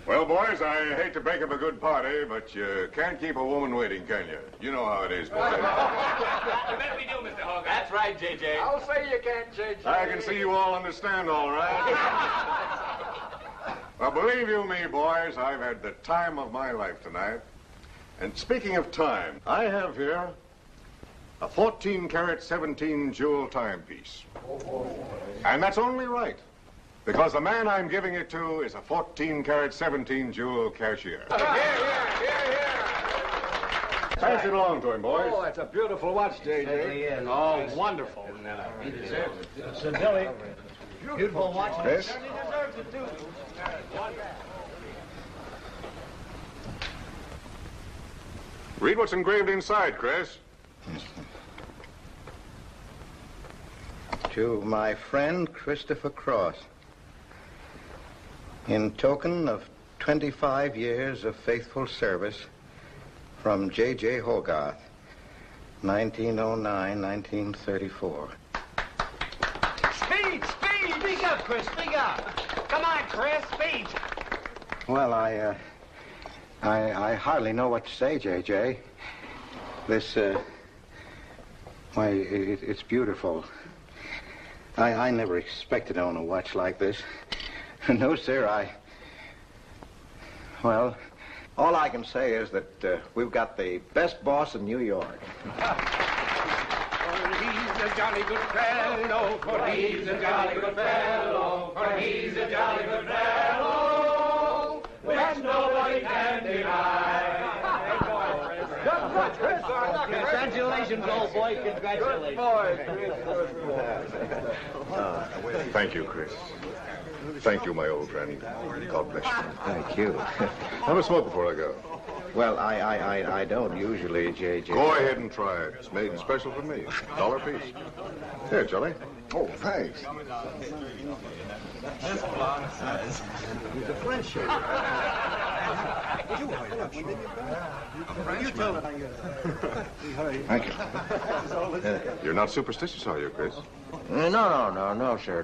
Well, boys, I hate to break up a good party, but you can't keep a woman waiting, can you? You know how it is, boys. You bet we do, Mr. Hogarth. That's right, J.J. I'll say you can't, J.J. I can see you all understand, all right. Well, believe you me, boys, I've had the time of my life tonight. And speaking of time, I have here a 14-karat, 17-jewel timepiece. And that's only right, because the man I'm giving it to is a 14-karat, 17-jewel cashier. Pass it along to him, boys. Oh, it's a beautiful watch, J.J. Oh, wonderful. He deserves it. So, Billy, beautiful watch. Yes? He deserves it, too. Read what's engraved inside, Chris. To my friend Christopher Cross, in token of 25 years of faithful service, from J.J. Hogarth, 1909-1934. Speed! Speak up, Chris, speak up. Come on, Chris, speak. Well, I hardly know what to say, J.J. This, why, it's beautiful. I never expected to own a watch like this. No, sir, well, all I can say is that we've got the best boss in New York. For he's a jolly good fellow, for he's a jolly good fellow, for he's a jolly good fellow, which nobody can deny. Congratulations, old boy, congratulations. Thank you, Chris. Thank you, my old friend. God bless you. Thank you. Have a smoke before I go. Well, I don't usually, J.J. Go ahead and try it. It's made special for me. $1 a piece. Here, Charlie. Oh, thanks. He's a French shooter. Thank you. You're not superstitious, are you, Chris? No, sir, no, sir.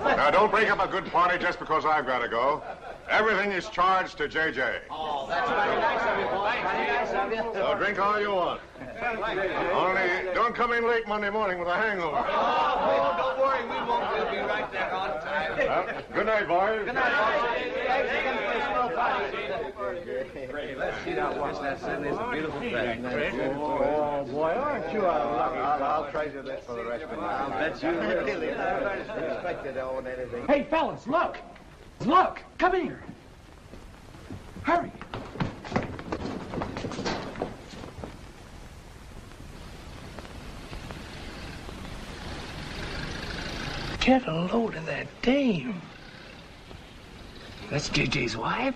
Now, don't break up a good party just because I've got to go. Everything is charged to J.J. Oh, that's very nice of you, boy. Very nice of you. So drink all you want. Only don't come in late Monday morning with a hangover. Oh, don't worry, we won't. We'll be right there on time. Well, good night, boys. Good night, boys. Thanks again for this little party. Let's see that watch. That's a beautiful thing. Oh, boy, aren't you lucky? I'll treasure this for the rest of my life. I'll bet you will. Really, I expected to own anything. Hey, fellas, look! Look! Come here! Hurry! Get a load of that dame. That's JJ's wife?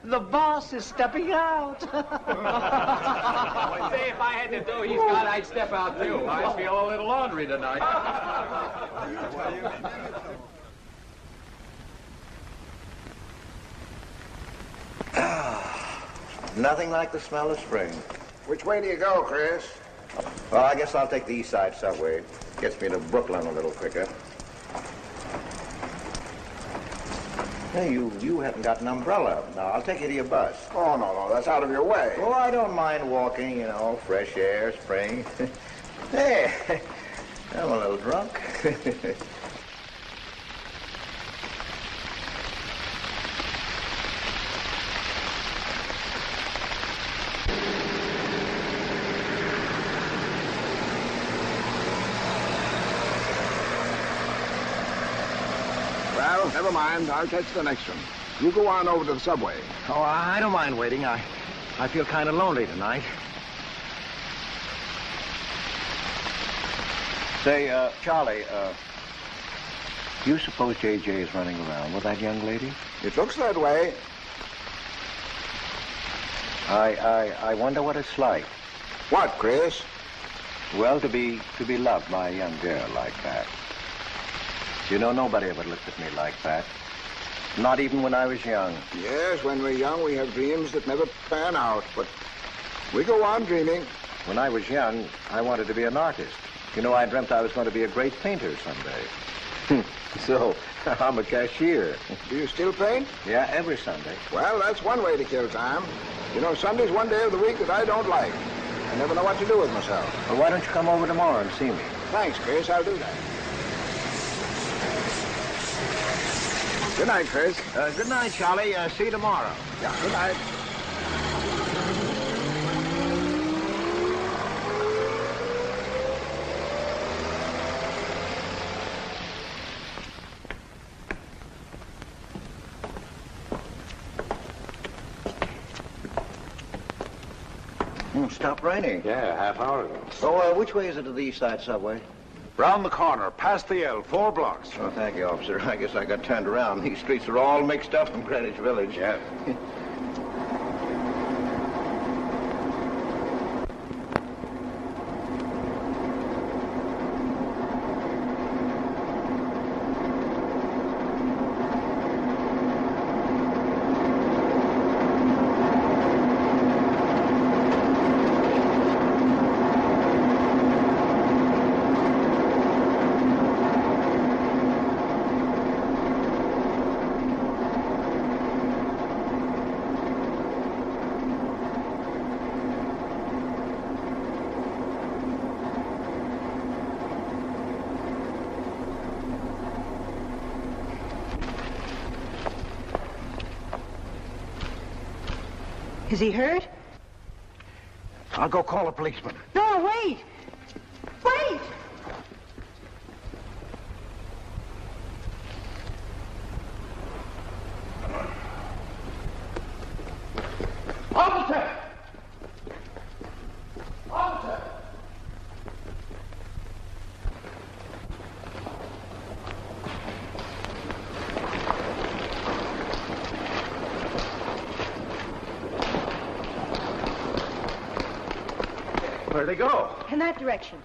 The boss is stepping out. Say, if I had to do he's got, I'd step out too. I feel a little laundry tonight. Nothing like the smell of spring. Which way do you go, Chris? Well, I guess I'll take the East Side subway. Gets me to Brooklyn a little quicker. Hey, you haven't got an umbrella. Now, I'll take you to your bus. Oh, no, that's out of your way. Oh, I don't mind walking, fresh air, spring. Hey, I'm a little drunk. Well, never mind. I'll catch the next one. You go on over to the subway. Oh, I don't mind waiting. I feel kind of lonely tonight. Say, Charlie, do you suppose J.J. is running around with that young lady? It looks that way. I wonder what it's like. What, Chris? Well, to be loved by a young girl like that. Nobody ever looked at me like that. Not even when I was young. Yes, when we're young, we have dreams that never pan out, but we go on dreaming. When I was young, I wanted to be an artist. You know, I dreamt I was going to be a great painter someday. So, I'm a cashier. Do you still paint? Yeah, every Sunday. Well, that's one way to kill time. You know, Sunday's one day of the week that I don't like. I never know what to do with myself. Well, why don't you come over tomorrow and see me? Thanks, Chris. I'll do that. Good night, Chris. Good night, Charlie. See you tomorrow. Yeah, good night. Stopped raining. Yeah, half hour ago. So, which way is it to the East Side Subway? Round the corner, past the L, 4 blocks. Oh, thank you, officer. I guess I got turned around. These streets are all mixed up in Greenwich Village. Yeah. Is he hurt? I'll go call a policeman. No, wait! Wait! Officer! Officer! Where'd they go? In that direction.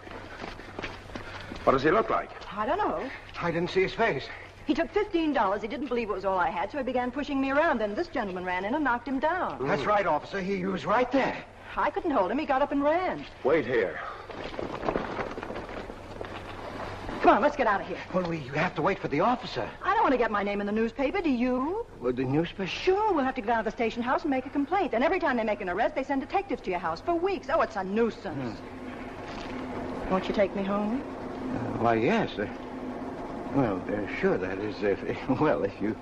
What does he look like? I don't know. I didn't see his face. He took $15. He didn't believe it was all I had, so he began pushing me around. Then this gentleman ran in and knocked him down. That's right, officer. He was right there. I couldn't hold him. He got up and ran. Wait here. Come on, let's get out of here. Well, we have to wait for the officer. I don't want to get my name in the newspaper, do you? Well, the newspaper? Sure, we'll have to go down to the station house and make a complaint. And every time they make an arrest, they send detectives to your house for weeks. Oh, it's a nuisance. Won't you take me home? Why, yes. Sure, that is, if you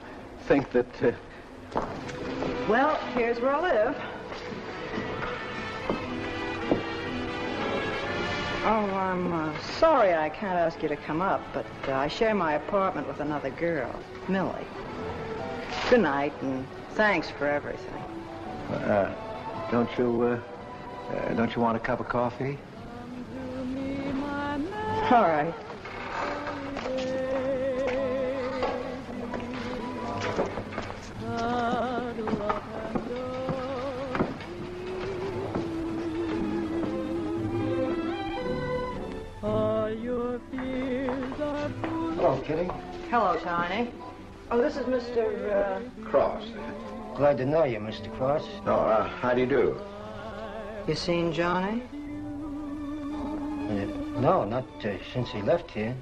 think that... Well, here's where I live. Oh, I'm sorry I can't ask you to come up, but I share my apartment with another girl, Millie. Good night, and thanks for everything. Don't you want a cup of coffee? All right. Hello, Kitty. Hello, Tiny. Oh, this is Mr. Cross. Glad to know you, Mr. Cross. Oh, how do you do? You seen Johnny? No, not since he left here.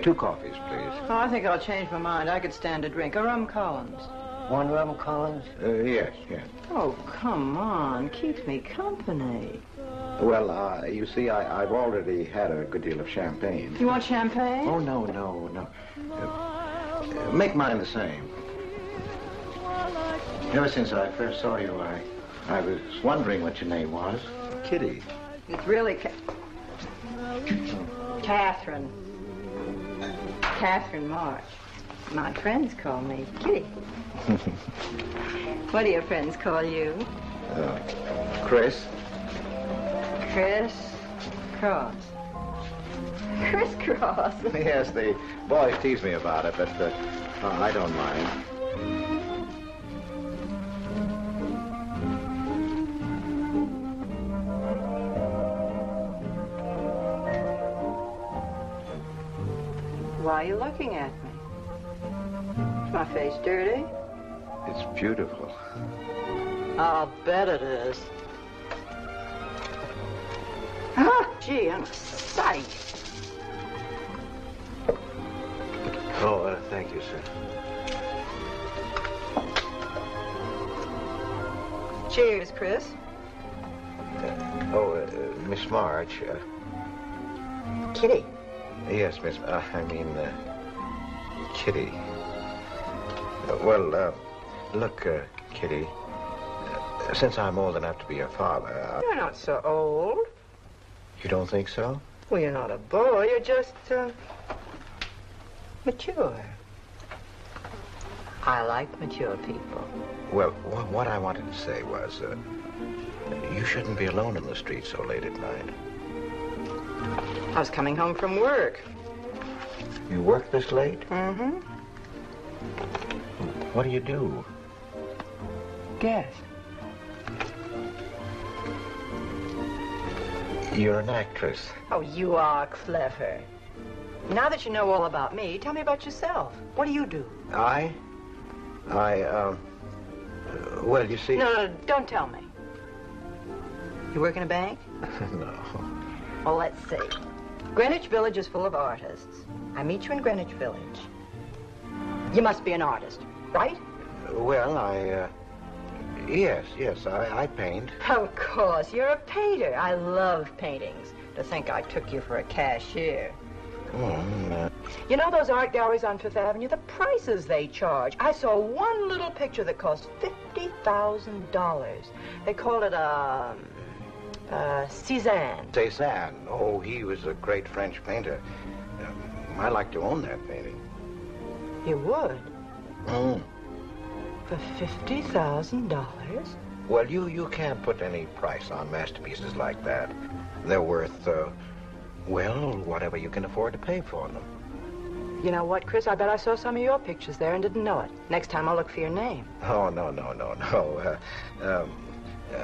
2 coffees, please. Oh, I think I'll change my mind. I could stand a drink. A rum Collins. One rum Collins? Yes. Oh, come on. Keep me company. Well, you see, I've already had a good deal of champagne. You want champagne? Oh, no. Make mine the same. Ever since I first saw you, I was wondering what your name was. Kitty. It's really Catherine. Catherine March. My friends call me Kitty. What do your friends call you? Chris. Chris Cross. Chris Cross? Yes, the boys tease me about it, but I don't mind. Why are you looking at me? Is my face dirty? It's beautiful. I'll bet it is. Ah! Gee, I'm a sight. Oh, thank you, sir. Cheers, Chris. Miss March. Kitty. Yes, Miss. Kitty. Look, Kitty. Since I'm old enough to be your father. You're not so old. You don't think so? Well, you're not a boy. You're just mature. I like mature people. Well, what I wanted to say was, you shouldn't be alone in the street so late at night. I was coming home from work. You work this late? Mm-hmm. What do you do? Guess. You're an actress. Oh, you are clever. Now that you know all about me, tell me about yourself. What do you do? Well, you see... No, don't tell me. You work in a bank? No. Well, let's see. Greenwich Village is full of artists. I meet you in Greenwich Village. You must be an artist, right? Well, yes, I paint. Of course, you're a painter. I love paintings. To think I took you for a cashier. You know those art galleries on Fifth Avenue? The prices they charge. I saw one little picture that cost $50,000. They called it Cézanne. Cézanne. Oh, he was a great French painter. I'd like to own that painting. You would? For $50,000? Well, you can't put any price on masterpieces like that. They're worth, whatever you can afford to pay for them. You know what, Chris? I bet I saw some of your pictures there and didn't know it. Next time I'll look for your name. Oh, no.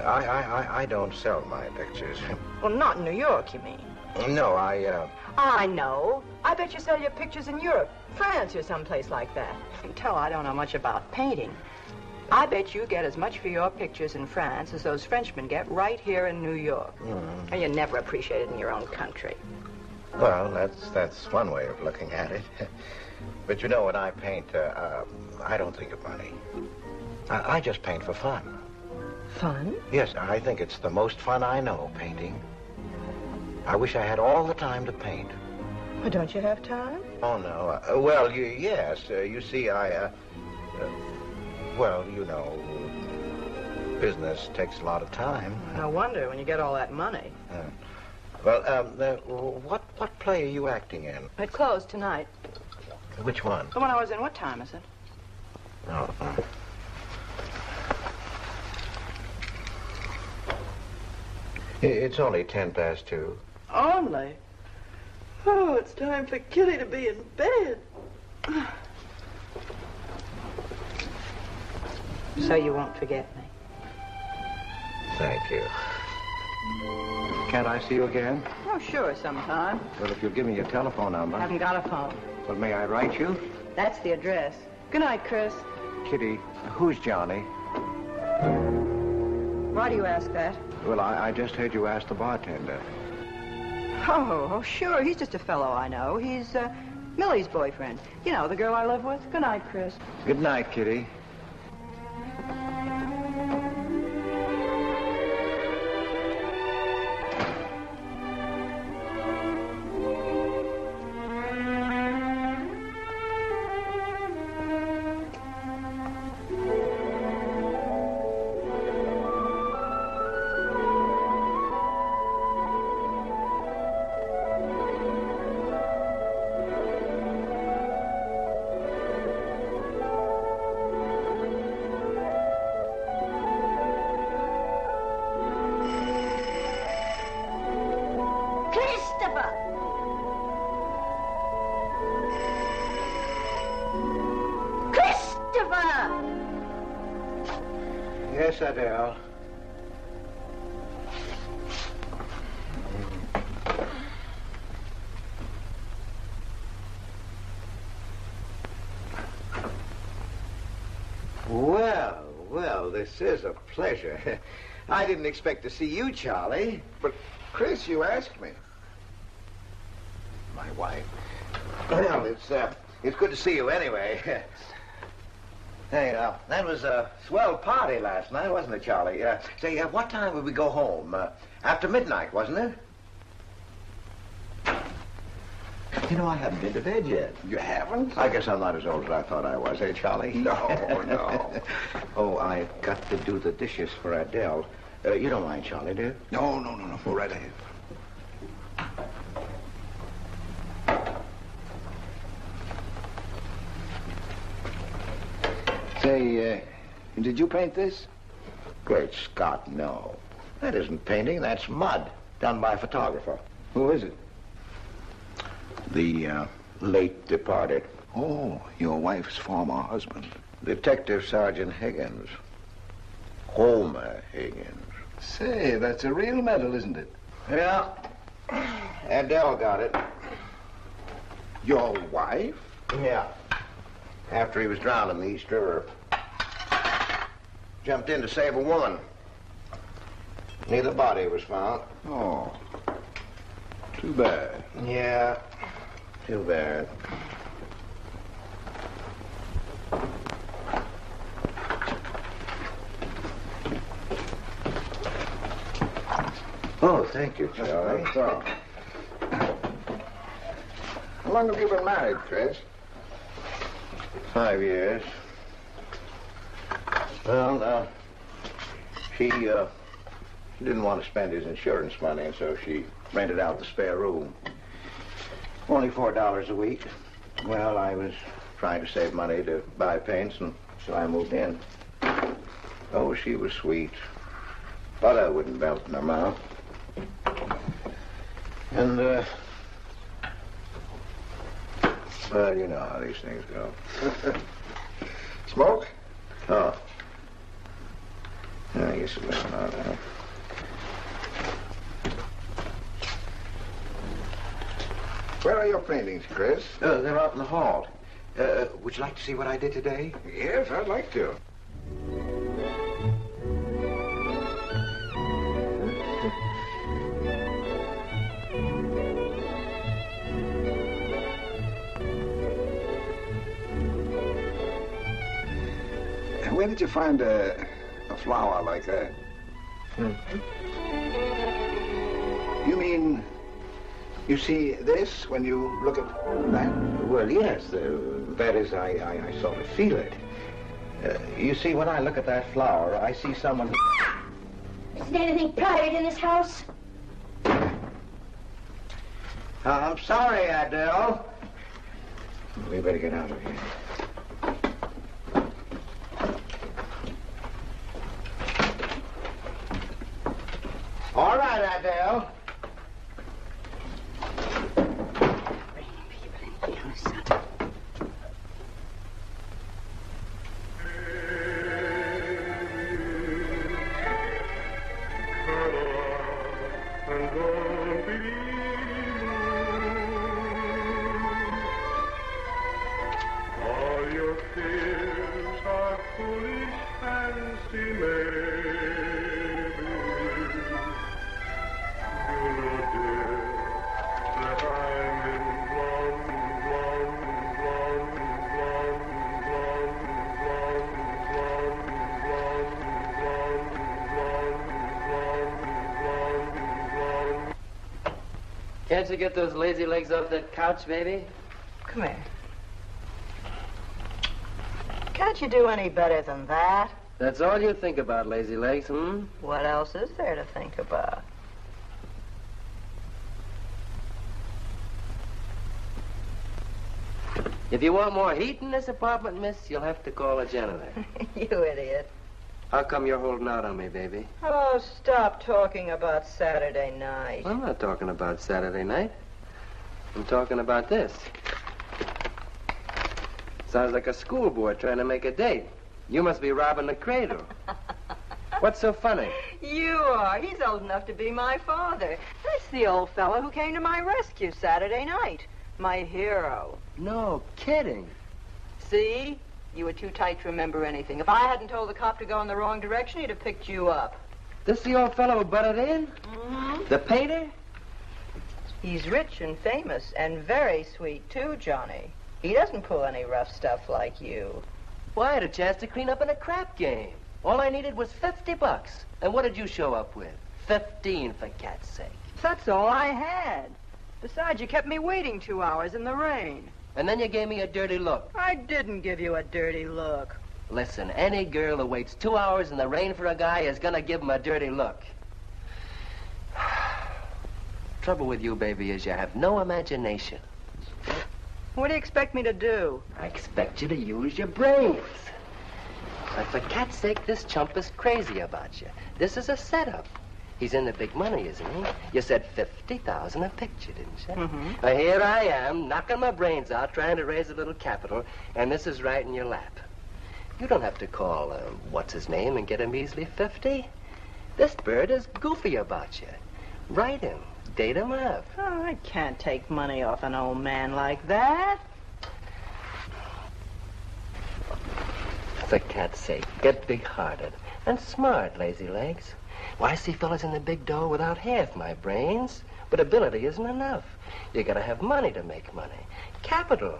I don't sell my pictures. Well, not in New York, you mean? No, I know. I bet you sell your pictures in Europe, France, or someplace like that. You can tell I don't know much about painting. I bet you get as much for your pictures in France as those Frenchmen get right here in New York. And you're never appreciated in your own country. Well, that's one way of looking at it. But you know, when I paint, I don't think of money. I just paint for fun. Fun? Yes, I think it's the most fun I know, painting. I wish I had all the time to paint. Well, don't you have time? Oh, no. Yes. You see, you know, business takes a lot of time. No wonder when you get all that money. What play are you acting in? It closed tonight. Which one? The one I was in. What time is it? Oh. It's only 2:10. Only? Oh, it's time for Kitty to be in bed. So you won't forget me. Thank you. Can't I see you again? Oh, sure, sometime. Well, if you'll give me your telephone number. I haven't got a phone. Well, may I write you? That's the address. Good night, Chris. Kitty, who's Johnny? Why do you ask that? Well, I just heard you ask the bartender. Oh, sure. He's just a fellow I know. He's Millie's boyfriend. You know, the girl I live with. Good night, Chris. Good night, Kitty. Yes, Adele. Well, this is a pleasure. I didn't expect to see you, Charlie. But, Chris, you asked me. my wife. Well, it's good to see you anyway. Hey, that was a swell party last night, wasn't it, Charlie? Say, what time would we go home? After midnight, wasn't it? You know, I haven't been to bed yet. You haven't? I guess I'm not as old as I thought I was, eh, Charlie? No, no. Oh, I've got to do the dishes for Adele. You don't mind, Charlie, do you? No. Go right ahead. Say, did you paint this? Great Scott, no. That isn't painting, that's mud, done by a photographer. Who is it? The late departed. Oh, your wife's former husband. Detective Sergeant Higgins. Homer Higgins. Say, that's a real medal, isn't it? Yeah. Adele got it. Your wife? Yeah. After he was drowned in the East River. Jumped in to save a woman. Neither body was found. Oh. Too bad. Yeah. Too bad. Oh, thank you, Charlie. That's all. How long have you been married, Chris? 5 years. Well, she didn't want to spend his insurance money, and so she rented out the spare room. Only $4 a week. Well, I was trying to save money to buy paints, and so I moved in. Oh, she was sweet. Butter wouldn't melt in her mouth. And, well, you know how these things go. Smoke? Oh. I guess it was not, huh? Where are your paintings, Chris? They're out in the hall. Would you like to see what I did today? Yes, I'd like to. Where did you find a flower like that? You mean you see this when you look at that? Well, yes. That is, I sort of feel it. You see, when I look at that flower, I see someone... Isn't anything private in this house? I'm sorry, Adele. We better get out of here. All right, Adele. Can't you get those lazy legs off that couch, baby? Come here. Can't you do any better than that? That's all you think about, lazy legs, hmm? What else is there to think about? If you want more heat in this apartment, miss, you'll have to call a janitor. You idiot. How come you're holding out on me, baby? Oh, stop talking about Saturday night. I'm not talking about Saturday night. I'm talking about this. Sounds like a schoolboy trying to make a date. You must be robbing the cradle. What's so funny? You are. He's old enough to be my father. That's the old fellow who came to my rescue Saturday night. My hero. No kidding. See? You were too tight to remember anything. If I hadn't told the cop to go in the wrong direction, he'd have picked you up. This the old fellow who butted in? Mm-hmm. The painter? He's rich and famous and very sweet, too, Johnny. He doesn't pull any rough stuff like you. Well, I had a chance to clean up in a crap game. All I needed was $50. And what did you show up with? 15, for cat's sake. That's all I had. Besides, you kept me waiting 2 hours in the rain. And then you gave me a dirty look. I didn't give you a dirty look. Listen, any girl who waits 2 hours in the rain for a guy is gonna give him a dirty look. Trouble with you, baby, is you have no imagination. What do you expect me to do? I expect you to use your brains. But for cat's sake, this chump is crazy about you. This is a setup. He's in the big money, isn't he? You said 50,000 a picture, didn't you? Mm-hmm. Well, here I am, knocking my brains out, trying to raise a little capital, and this is right in your lap. You don't have to call, what's-his-name and get him easily 50. This bird is goofy about you. Write him. Date him up. Oh, I can't take money off an old man like that. For cat's sake, get big-hearted and smart, lazy legs. Why, I see fellas in the big dough without half my brains. But ability isn't enough. You gotta have money to make money. Capital.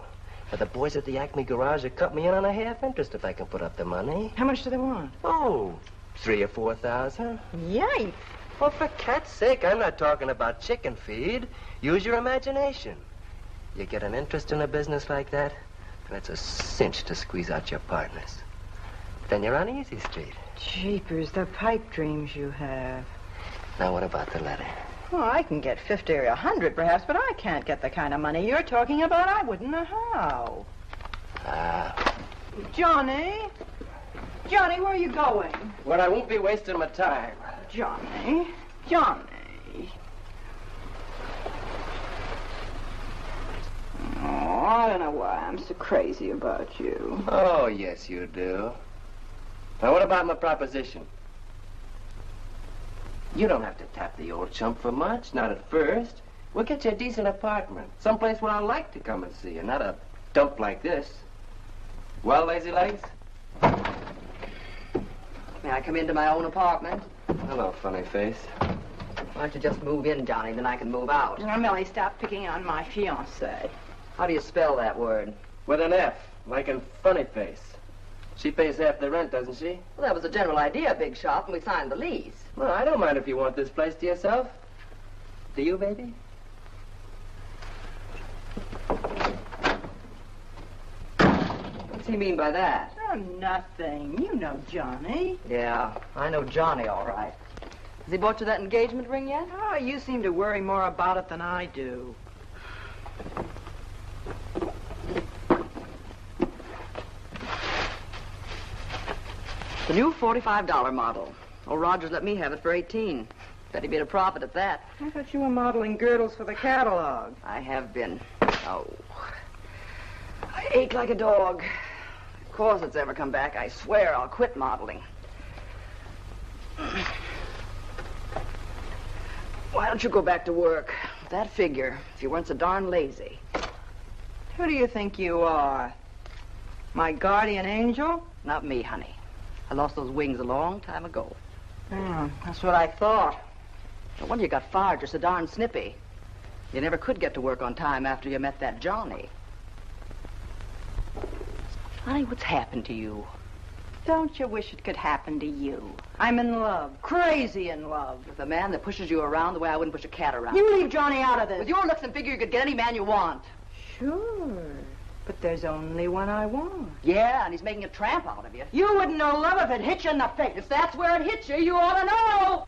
Now, the boys at the Acme garage will cut me in on a half interest if I can put up the money. How much do they want? Oh, 3,000 or 4,000. Yikes. Well, for cat's sake, I'm not talking about chicken feed. Use your imagination. You get an interest in a business like that, and it's a cinch to squeeze out your partners. Then you're on easy street. Jeepers, the pipe dreams you have. Now, what about the letter? Well, I can get 50 or 100, perhaps, but I can't get the kind of money you're talking about. I wouldn't know how. Johnny? Johnny, where are you going? Well, I won't be wasting my time. Johnny? Johnny? Oh, I don't know why I'm so crazy about you. Oh, yes, you do. Now, what about my proposition? You don't have to tap the old chump for much, not at first. We'll get you a decent apartment, someplace where I like to come and see you, not a dump like this. Well, lazy legs? May I come into my own apartment? Hello, funny face. Why don't you just move in, Johnny, then I can move out. Now, Millie, stop picking on my fiancée. How do you spell that word? With an F, like in funny face. She pays half the rent, doesn't she? Well, that was the general idea, big shot, when we signed the lease. Well, I don't mind if you want this place to yourself. Do you, baby? What's he mean by that? Oh, nothing. You know Johnny. Yeah, I know Johnny all right. Has he bought you that engagement ring yet? Oh, you seem to worry more about it than I do. The new $45 model. Old Rogers let me have it for $18. Bet he made a profit at that. I thought you were modeling girdles for the catalog. I have been. Oh. I ache like a dog. Of course it's ever come back. I swear I'll quit modeling. Why don't you go back to work? With that figure, if you weren't so darn lazy. Who do you think you are? My guardian angel? Not me, honey. I lost those wings a long time ago. Oh, that's what I thought. No wonder you got fired. You're so darn snippy. You never could get to work on time after you met that Johnny. Honey, what's happened to you? Don't you wish it could happen to you? I'm in love. Crazy in love. With a man that pushes you around the way I wouldn't push a cat around. You leave Johnny out of this. With your looks and figure, you could get any man you want. Sure. But there's only one I want. Yeah, and he's making a tramp out of you. You wouldn't know love if it hit you in the face. If that's where it hits you, you ought to know.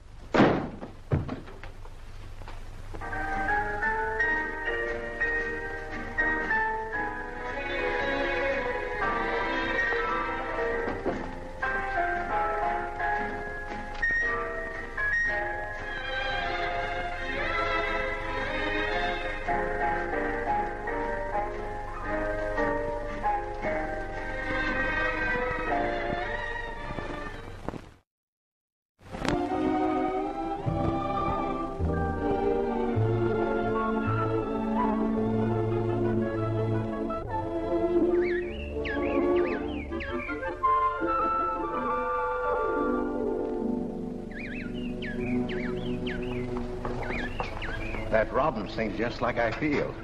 That robin sings just like I feel.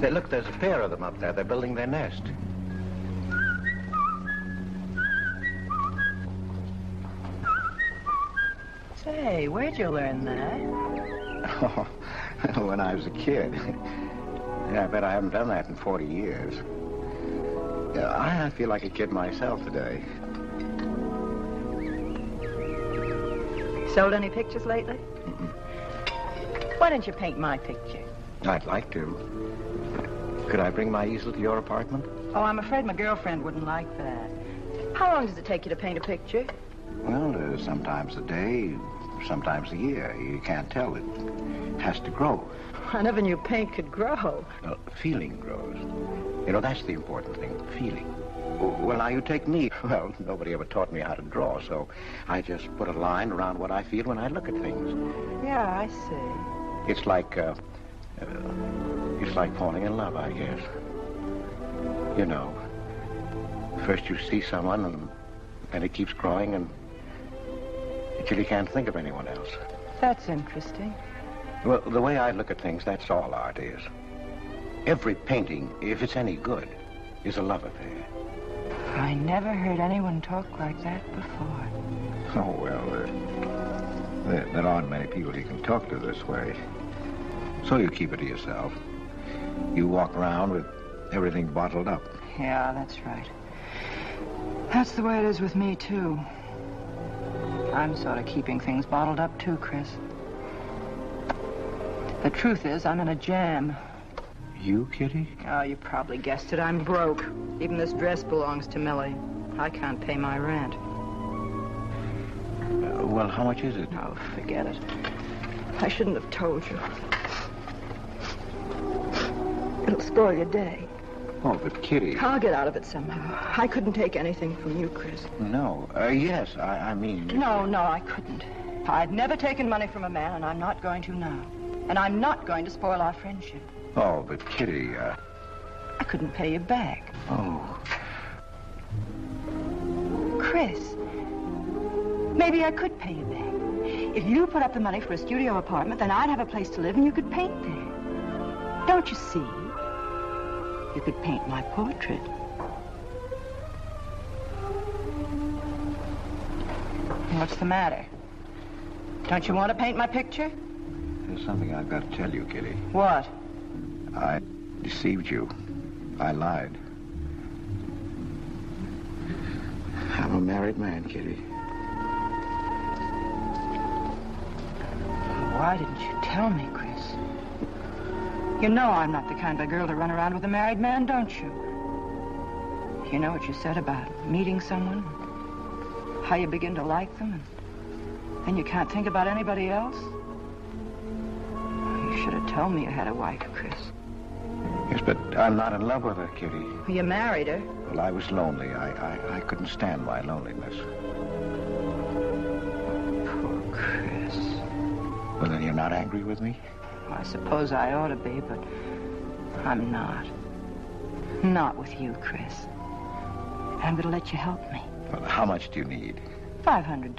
Hey, look, there's a pair of them up there. They're building their nest. Say, where'd you learn that? Oh, when I was a kid. Yeah, I bet I haven't done that in 40 years. Yeah, I feel like a kid myself today. Sold any pictures lately? Why don't you paint my picture? I'd like to. Could I bring my easel to your apartment? Oh, I'm afraid my girlfriend wouldn't like that. How long does it take you to paint a picture? Well, sometimes a day, sometimes a year. You can't tell. It has to grow. I never knew paint could grow. Feeling grows. You know, that's the important thing, feeling. Well, now, you take me. Well, nobody ever taught me how to draw, so I just put a line around what I feel when I look at things. Yeah, I see. It's like falling in love, I guess. You know, first you see someone, and it keeps growing, until you can't think of anyone else. That's interesting. Well, the way I look at things, that's all art is. Every painting, if it's any good, is a love affair. I never heard anyone talk like that before. Oh, well, there aren't many people you can talk to this way. So you keep it to yourself. You walk around with everything bottled up. Yeah, that's right. That's the way it is with me, too. I'm sort of keeping things bottled up, too, Chris. The truth is, I'm in a jam. You, Kitty? Oh, you probably guessed it. I'm broke. Even this dress belongs to Millie. I can't pay my rent. Well, how much is it? Oh, forget it. I shouldn't have told you. It'll spoil your day. Oh, but Kitty... I'll get out of it somehow. I couldn't take anything from you, Chris. No. Yes, I mean... No, I couldn't. I've never taken money from a man, and I'm not going to now. And I'm not going to spoil our friendship. Oh, but Kitty, I couldn't pay you back. Oh. Chris, maybe I could pay you back. If you put up the money for a studio apartment, then I'd have a place to live and you could paint there. Don't you see? You could paint my portrait. What's the matter? Don't you want to paint my picture? There's something I've got to tell you, Kitty. What? I deceived you. I lied. I'm a married man, Kitty. Why didn't you tell me, Chris? You know I'm not the kind of girl to run around with a married man, don't you? You know what you said about meeting someone, how you begin to like them, and then you can't think about anybody else? You should have told me you had a wife, Chris. Yes, but I'm not in love with her, Kitty. You married her. Well, I was lonely. I couldn't stand my loneliness. Poor Chris. Well, then you're not angry with me? I suppose I ought to be, but I'm not. Not with you, Chris. I'm going to let you help me. Well, how much do you need? $500.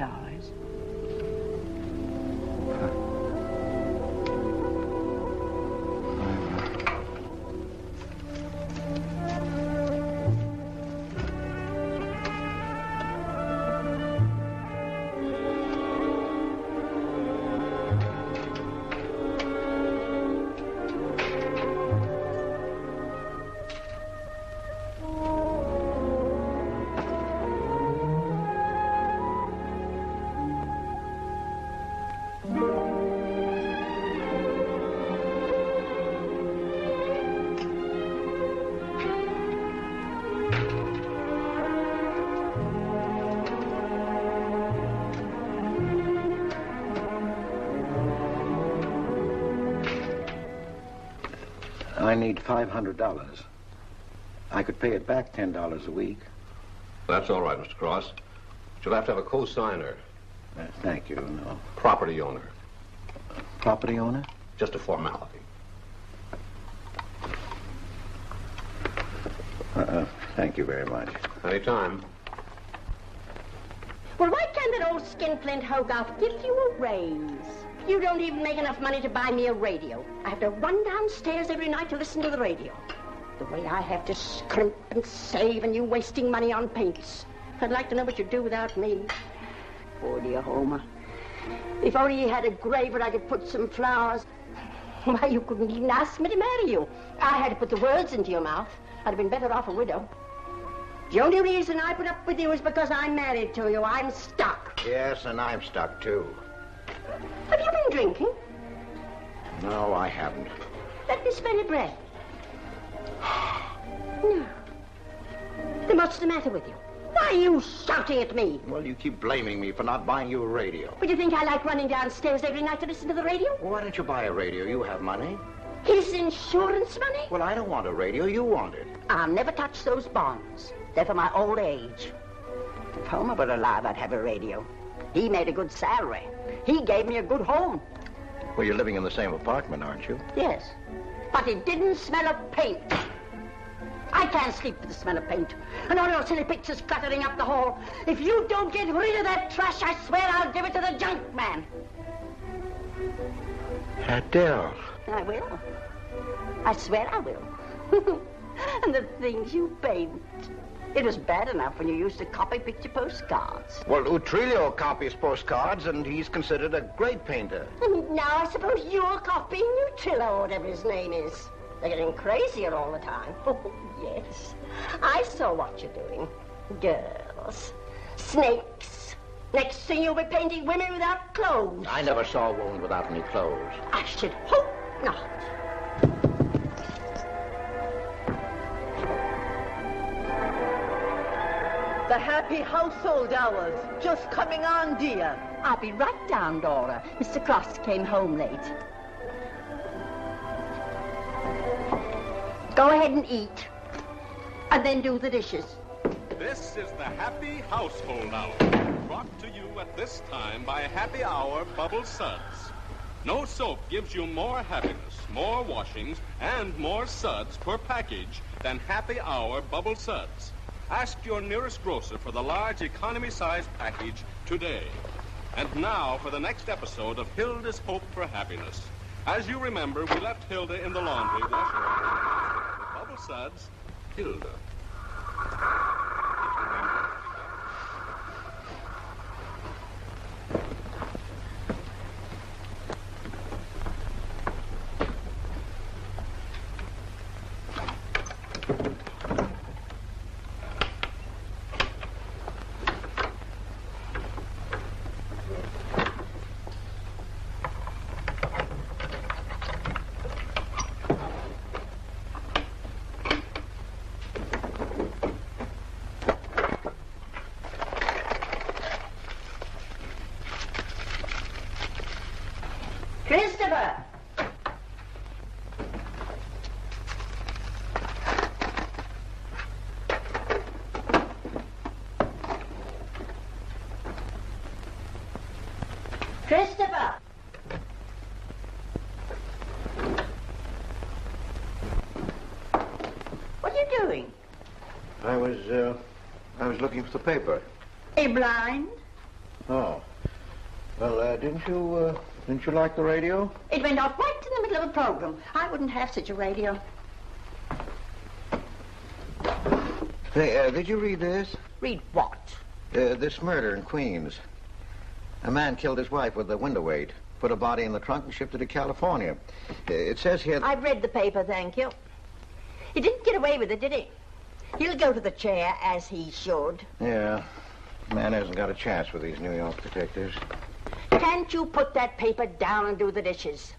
I need $500. I could pay it back $10 a week. That's all right, Mr. Cross. But you'll have to have a co-signer. Thank you, no. Property owner. Property owner? Just a formality. Thank you very much. Anytime. Well, why can't that old skinflint Hogarth give you a raise? You don't even make enough money to buy me a radio. I have to run downstairs every night to listen to the radio. The way I have to scrimp and save and you wasting money on paints. I'd like to know what you'd do without me. Poor dear Homer. If only he had a grave where I could put some flowers. Why, you couldn't even ask me to marry you. I had to put the words into your mouth. I'd have been better off a widow. The only reason I put up with you is because I'm married to you. I'm stuck. Yes, and I'm stuck, too. Have you been drinking? No, I haven't. Let me smell your breath. No. Then what's the matter with you? Why are you shouting at me? Well, you keep blaming me for not buying you a radio. But you think I like running downstairs every night to listen to the radio? Well, why don't you buy a radio? You have money. His insurance money? Well, I don't want a radio. You want it. I'll never touch those bonds. They're for my old age. If Homer were alive, I'd have a radio. He made a good salary. He gave me a good home. Well, you're living in the same apartment, aren't you? Yes. But it didn't smell of paint. I can't sleep with the smell of paint. And all your silly pictures cluttering up the hall. If you don't get rid of that trash, I swear I'll give it to the junk man. Adele. I will. I swear I will. And the things you paint. It was bad enough when you used to copy picture postcards. Well, Utrillo copies postcards, and he's considered a great painter. Now I suppose you're copying Utrillo, whatever his name is. They're getting crazier all the time. Oh, yes. I saw what you're doing. Girls. Snakes. Next thing you'll be painting women without clothes. I never saw a woman without any clothes. I should hope not. The happy household hours. Just coming on, dear. I'll be right down, Dora. Mr. Cross came home late. Go ahead and eat. And then do the dishes. This is the Happy Household Hour, brought to you at this time by Happy Hour Bubble Suds. No soap gives you more happiness, more washings, and more suds per package than Happy Hour Bubble Suds. Ask your nearest grocer for the large economy-size package today. And now for the next episode of Hilda's Hope for Happiness. As you remember, we left Hilda in the laundry washing with Bubble Suds, Hilda. Christopher! Christopher! What are you doing? I was looking for the paper. Are you blind? Oh. Well, didn't you like the radio? It went off right in the middle of a program. I wouldn't have such a radio. Hey, did you read this? Read what? This murder in Queens. A man killed his wife with a window weight, put a body in the trunk and shipped it to California. It says here... I've read the paper, thank you. He didn't get away with it, did he? He'll go to the chair, as he should. Yeah. Man hasn't got a chance with these New York detectives. Can't you put that paper down and do the dishes?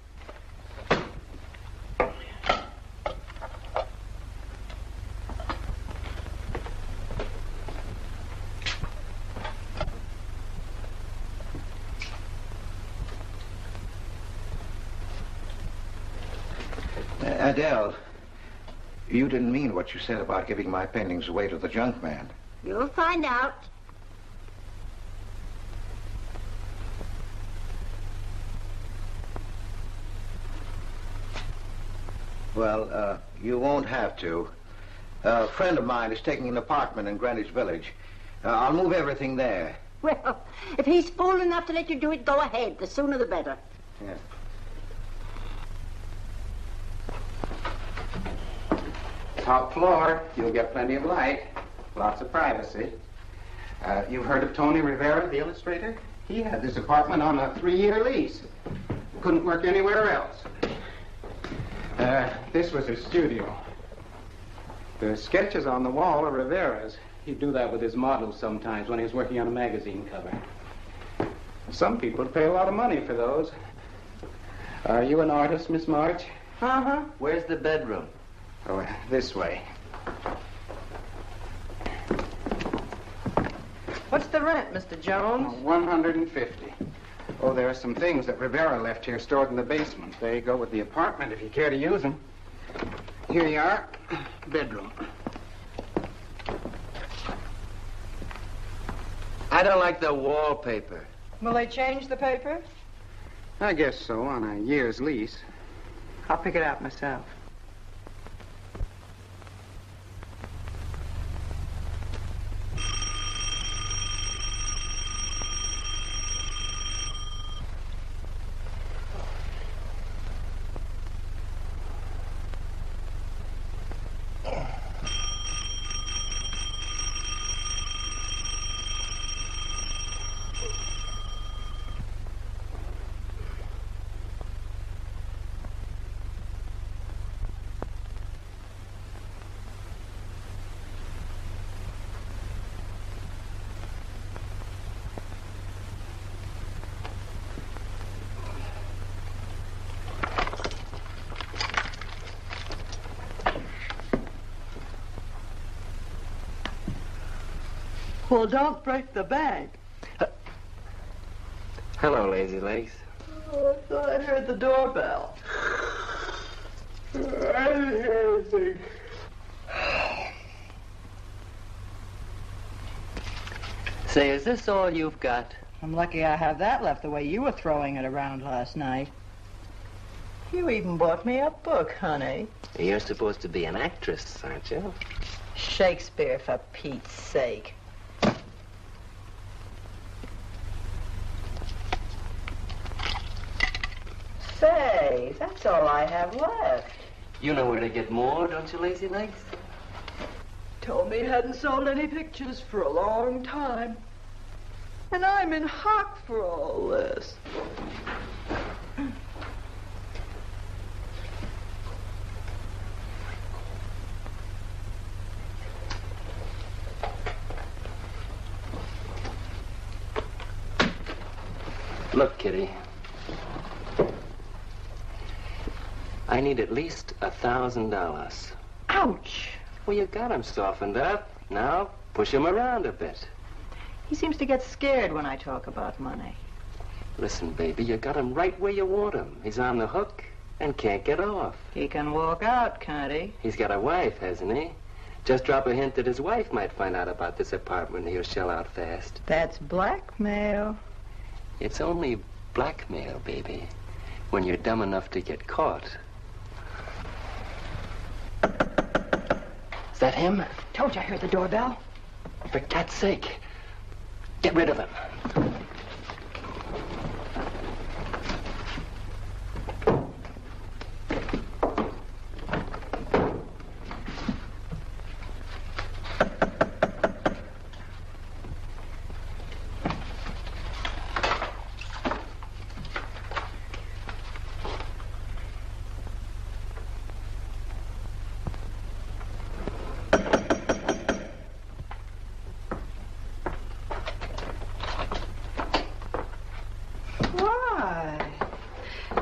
Adele, you didn't mean what you said about giving my paintings away to the junk man. You'll find out. Well, you won't have to. A friend of mine is taking an apartment in Greenwich Village. I'll move everything there. Well, if he's fool enough to let you do it, go ahead. The sooner the better. Yeah. Top floor, you'll get plenty of light, lots of privacy. You've heard of Tony Rivera, the illustrator? He had this apartment on a 3-year lease. Couldn't work anywhere else. This was his studio. The sketches on the wall are Rivera's. He'd do that with his models sometimes when he was working on a magazine cover. Some people pay a lot of money for those. Are you an artist, Miss March? Uh-huh. Where's the bedroom? Oh, this way. What's the rent, Mr. Jones? $150. Oh, there are some things that Rivera left here stored in the basement. They go with the apartment if you care to use them. Here you are. Bedroom. I don't like the wallpaper. Will they change the paper? I guess so, on a year's lease. I'll pick it out myself. Well, don't break the bank. Hello, Lazy Legs. Oh, I thought I heard the doorbell. I didn't hear anything. Say, is this all you've got? I'm lucky I have that left the way you were throwing it around last night. You even bought me a book, honey. You're supposed to be an actress, aren't you? Shakespeare, for Pete's sake. Say, that's all I have left. You know where to get more, don't you, Lazy Legs? Told me he hadn't sold any pictures for a long time. And I'm in hock for all this. Look, Kitty. I need at least $1,000. Ouch! Well, you got him softened up. Now, push him around a bit. He seems to get scared when I talk about money. Listen, baby, you got him right where you want him. He's on the hook and can't get off. He can walk out, can't he? He's got a wife, hasn't he? Just drop a hint that his wife might find out about this apartment and he'll shell out fast. That's blackmail. It's only blackmail, baby, when you're dumb enough to get caught. Is that him? Told you I heard the doorbell. For cat's sake, get rid of him.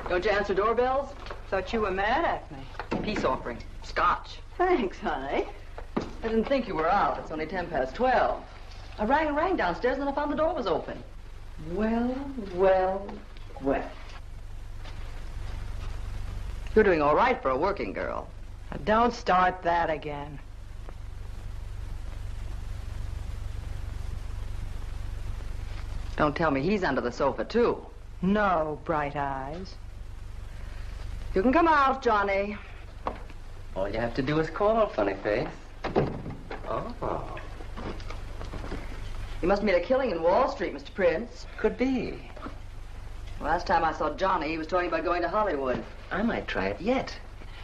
Don't you answer doorbells? Thought you were mad at me. Peace offering. Scotch. Thanks, honey. I didn't think you were out. It's only 12:10. I rang downstairs and then I found the door was open. Well. You're doing all right for a working girl. Now, don't start that again. Don't tell me he's under the sofa, too. No, bright eyes. You can come out, Johnny. All you have to do is call, funny face. Oh. You must have made a killing in Wall Street, Mr. Prince. Could be. Last time I saw Johnny, he was talking about going to Hollywood. I might try it yet.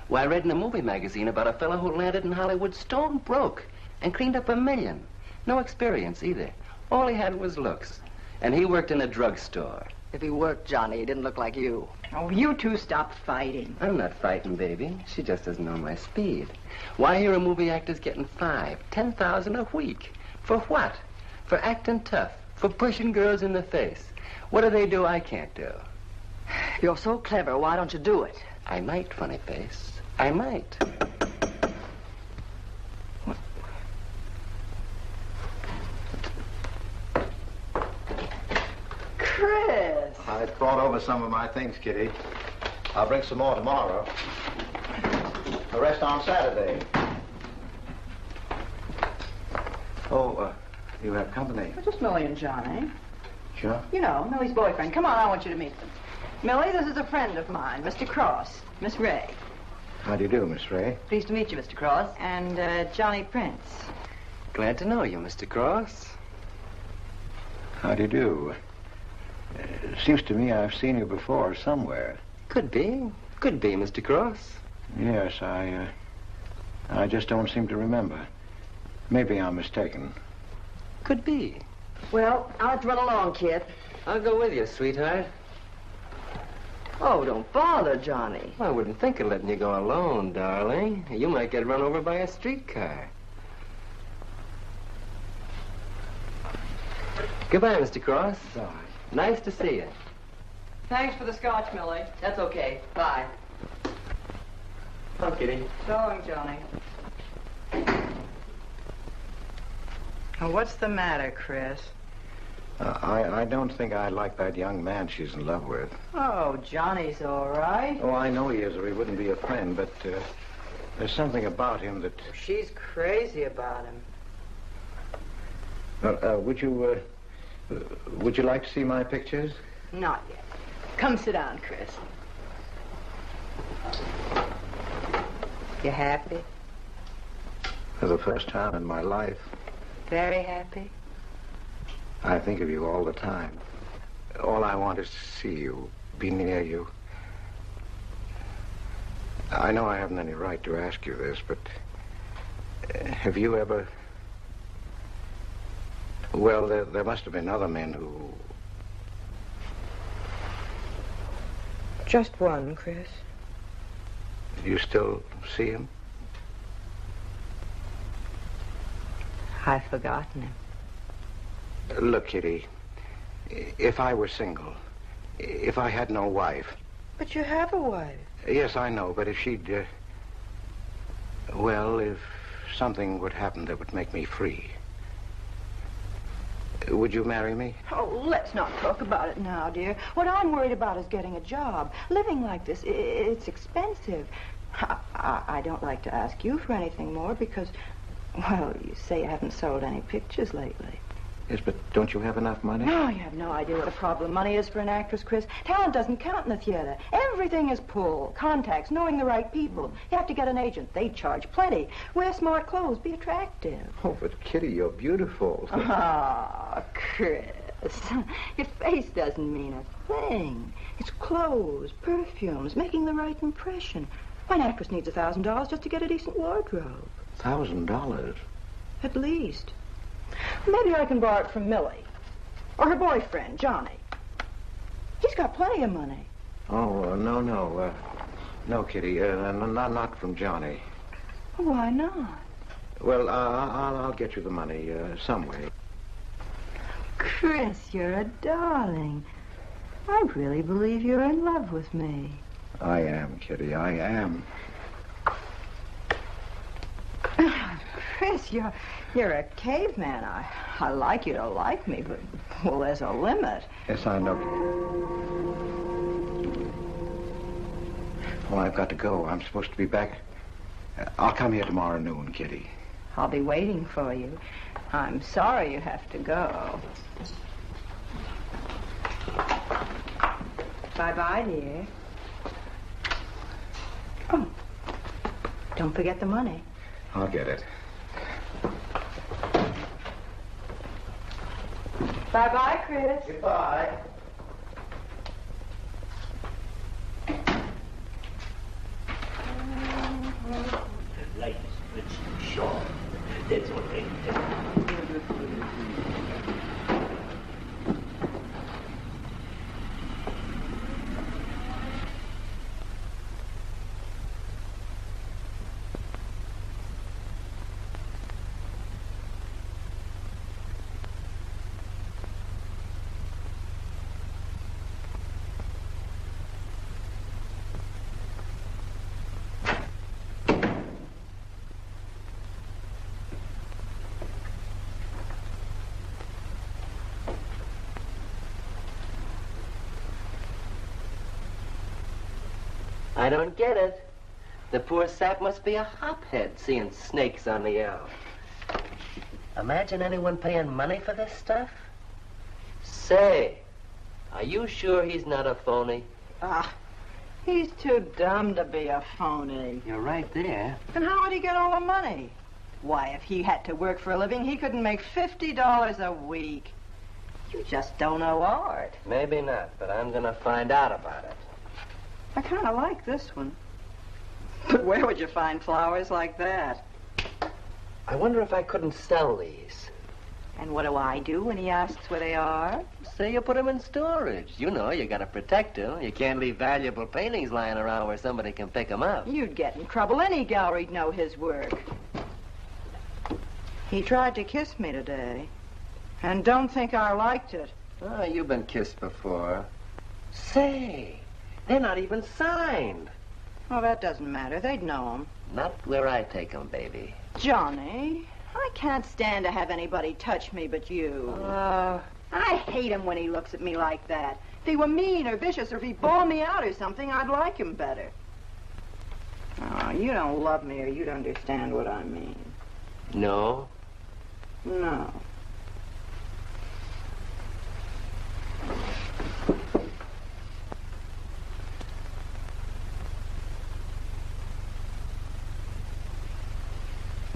Why, I read in a movie magazine about a fellow who landed in Hollywood stone broke and cleaned up $1 million. No experience either. All he had was looks. And he worked in a drugstore. If he worked, Johnny, he didn't look like you. Oh, you two stop fighting. I'm not fighting, baby. She just doesn't know my speed. Why, here a movie actor's getting $5,000, $10,000 a week. For what? For acting tough. For pushing girls in the face. What do they do I can't do? You're so clever. Why don't you do it? I might, funny face. I might. What? Chris! I brought over some of my things, Kitty. I'll bring some more tomorrow. The rest on Saturday. Oh, you have company. Well, just Millie and Johnny. Sure. You know, Millie's boyfriend. Come on, I want you to meet them. Millie, this is a friend of mine, Mr. Cross, Miss Ray. How do you do, Miss Ray? Pleased to meet you, Mr. Cross. And Johnny Prince. Glad to know you, Mr. Cross. How do you do? Seems to me I've seen you before somewhere. Could be. Could be, Mr. Cross. Yes, I just don't seem to remember. Maybe I'm mistaken. Could be. Well, I'll have to run along, kid. I'll go with you, sweetheart. Oh, don't bother, Johnny. I wouldn't think of letting you go alone, darling. You might get run over by a streetcar. Goodbye, Mr. Cross. Bye. Nice to see you. Thanks for the scotch, Millie. That's okay. Bye. Oh, Kitty. So long, Johnny. Now, what's the matter, Chris? I don't think I like that young man she's in love with. Oh, Johnny's all right. Oh, I know he is, or he wouldn't be a friend, but there's something about him that... She's crazy about him. Would you like to see my pictures? Not yet. Come sit down, Chris. You happy? For the first time in my life. Very happy? I think of you all the time. All I want is to see you, be near you. I know I haven't any right to ask you this, but have you ever... Well, there must have been other men who... Just one, Chris. You still see him? I've forgotten him. Look, Kitty, if I were single, if I had no wife... But you have a wife. Yes, I know, but if she'd... well, if something would happen that would make me free... Would you marry me? Oh, let's not talk about it now, dear. What I'm worried about is getting a job. Living like this, it's expensive. I don't like to ask you for anything more because, well, you say you haven't sold any pictures lately. Yes, but don't you have enough money? No, you have no idea what a problem money is for an actress, Chris. Talent doesn't count in the theater. Everything is pull, contacts, knowing the right people. You have to get an agent. They charge plenty. Wear smart clothes. Be attractive. Oh, but Kitty, you're beautiful. Ah, Chris. Your face doesn't mean a thing. It's clothes, perfumes, making the right impression. Why, an actress needs $1,000 just to get a decent wardrobe. $1,000? At least. Maybe I can borrow it from Millie. Or her boyfriend, Johnny. He's got plenty of money. Oh, no. No, Kitty. Not from Johnny. Why not? Well, I'll get you the money some way. Chris, you're a darling. I really believe you're in love with me. I am, Kitty. I am. Chris, you're a caveman. I like you to like me, but, well, there's a limit. Yes, I know. Well, I've got to go. I'm supposed to be back. I'll come here tomorrow noon, Kitty. I'll be waiting for you. I'm sorry you have to go. Bye-bye, dear. Oh, don't forget the money. I'll get it. Bye-bye, Chris. Goodbye. The light is sure. That's all right. I don't get it. The poor sap must be a hophead seeing snakes on the L. Imagine anyone paying money for this stuff. Say, are you sure he's not a phony? He's too dumb to be a phony. You're right there. And how would he get all the money? Why, if he had to work for a living, he couldn't make $50 a week. You just don't know art. Maybe not, but I'm gonna find out about it. I kind of like this one. But where would you find flowers like that? I wonder if I couldn't sell these. And what do I do when he asks where they are? Say you put them in storage. You know, you gotta protect them. You can't leave valuable paintings lying around where somebody can pick them up. You'd get in trouble. Any gallery'd know his work. He tried to kiss me today. And don't think I liked it. Oh, you've been kissed before. Say, they're not even signed. Oh, that doesn't matter. They'd know them. Not where I take them, baby. Johnny, I can't stand to have anybody touch me but you. I hate him when he looks at me like that. If he were mean or vicious or if he bawled me out or something, I'd like him better. Oh, you don't love me or you'd understand what I mean. No? No.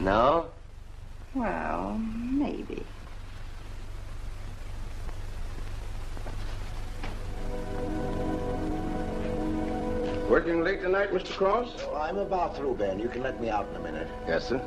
No? Well, maybe. Working late tonight, Mr. Cross? Oh, I'm about through, Ben. You can let me out in a minute. Yes, sir.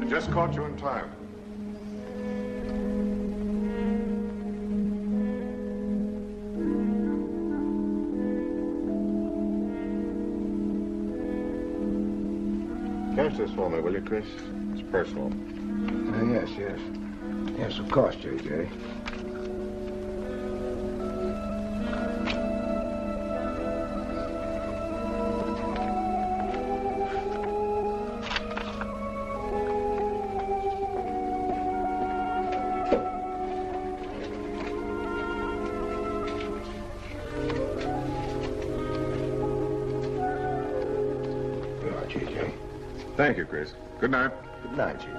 Just caught you in time. Cash this for me, will you, Chris? It's personal. Yes. Yes, of course, J.J. Thank you, Chris. Good night. Good night, J.J.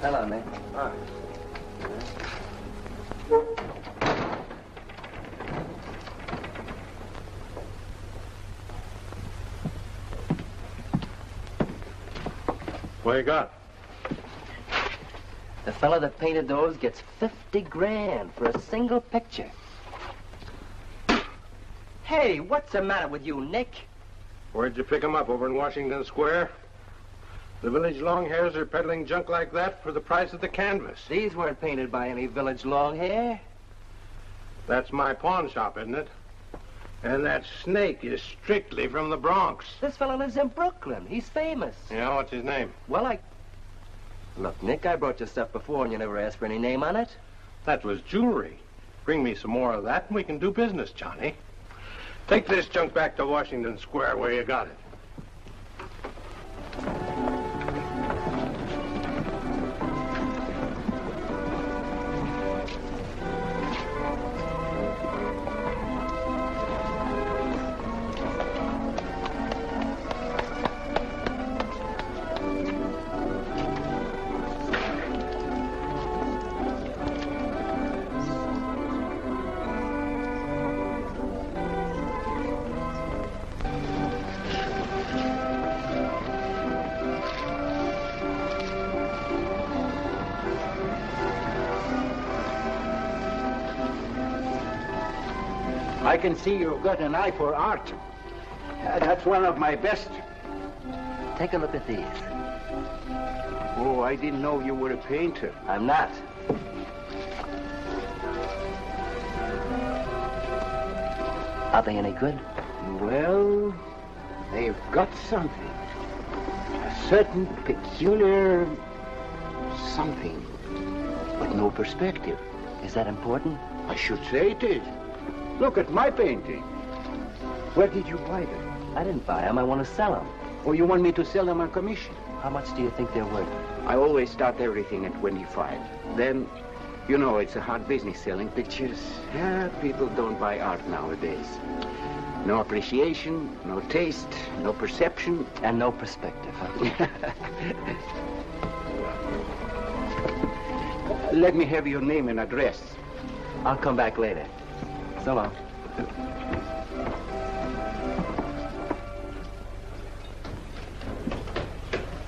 Hello, Nick. Hi. What you got? The fellow that painted those gets 50 grand for a single picture. Hey, what's the matter with you, Nick? Where'd you pick him up? Over in Washington Square? The village longhairs are peddling junk like that for the price of the canvas. These weren't painted by any village longhair. That's my pawn shop, isn't it? And that snake is strictly from the Bronx. This fellow lives in Brooklyn. He's famous. Yeah, what's his name? Well, Look, Nick, I brought you stuff before and you never asked for any name on it. That was jewelry. Bring me some more of that and we can do business, Johnny. Take this junk back to Washington Square where you got it. I can see you've got an eye for art. That's one of my best. Take a look at these. Oh, I didn't know you were a painter. I'm not. Are they any good? Well, they've got something. A certain peculiar something, but no perspective. Is that important? I should say it is. Look at my painting. Where did you buy them? I didn't buy them. I want to sell them. Or you want me to sell them on commission? How much do you think they're worth? I always start everything at 25. Then, you know, it's a hard business selling pictures. Yeah, people don't buy art nowadays. No appreciation, no taste, no perception. And no perspective, huh? Let me have your name and address. I'll come back later. So long.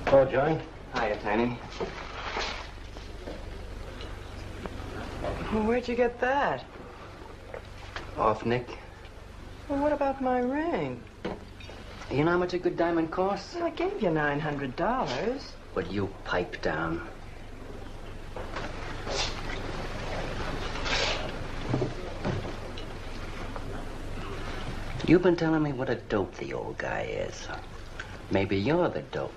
Oh, John. Hiya, Tiny. Well, where'd you get that? Off Nick. Well, what about my ring? You know how much a good diamond costs? Well, I gave you $900. Would you pipe down? You've been telling me what a dope the old guy is. Maybe you're the dope.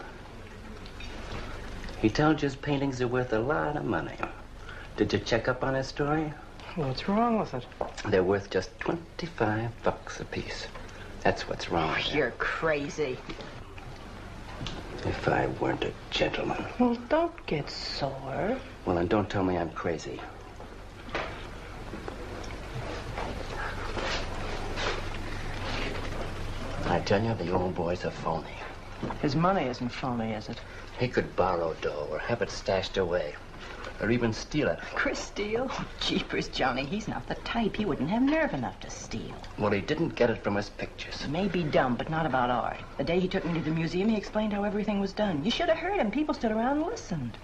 He tells you his paintings are worth a lot of money. Did you check up on his story? What's wrong with it? They're worth just $25 a piece. That's what's wrong. Oh, you're crazy. If I weren't a gentleman. Well, don't get sore. Well, then don't tell me I'm crazy. I tell you, the old boy's a phony. His money isn't phony, is it? He could borrow dough or have it stashed away. Or even steal it. Chris steal? Oh, jeepers, Johnny. He's not the type. He wouldn't have nerve enough to steal. Well, he didn't get it from his pictures. He may be dumb, but not about art. The day he took me to the museum, he explained how everything was done. You should have heard him. People stood around and listened.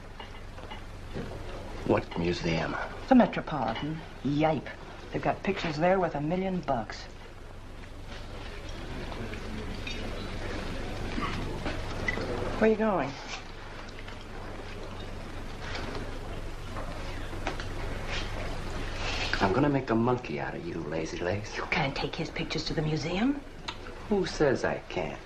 What museum? The Metropolitan. Yipe. They've got pictures there worth $1 million. Where are you going? I'm gonna make a monkey out of you, lazy legs. You can't take his pictures to the museum. Who says I can't?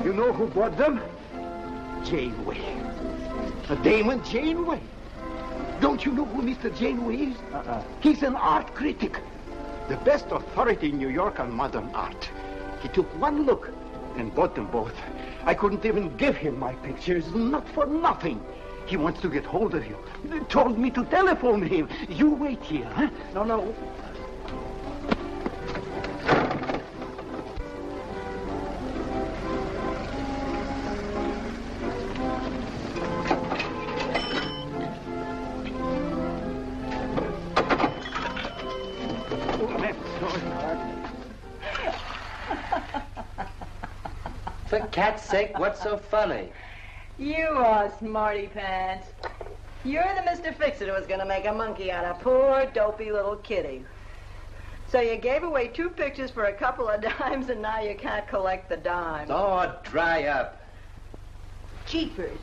You know who bought them? Janeway. A Damon Janeway. Don't you know who Mr. Janeway is? He's an art critic. The best authority in New York on modern art. He took one look and bought them both. I couldn't even give him my pictures, not for nothing. He wants to get hold of you. He told me to telephone him. You wait here, huh? No. For cat's sake, what's so funny? You are smarty pants. You're the Mr. Fix-It who was going to make a monkey out of poor, dopey little kitty. So you gave away 2 pictures for a couple of dimes, and now you can't collect the dimes. Oh, dry up. Jeepers.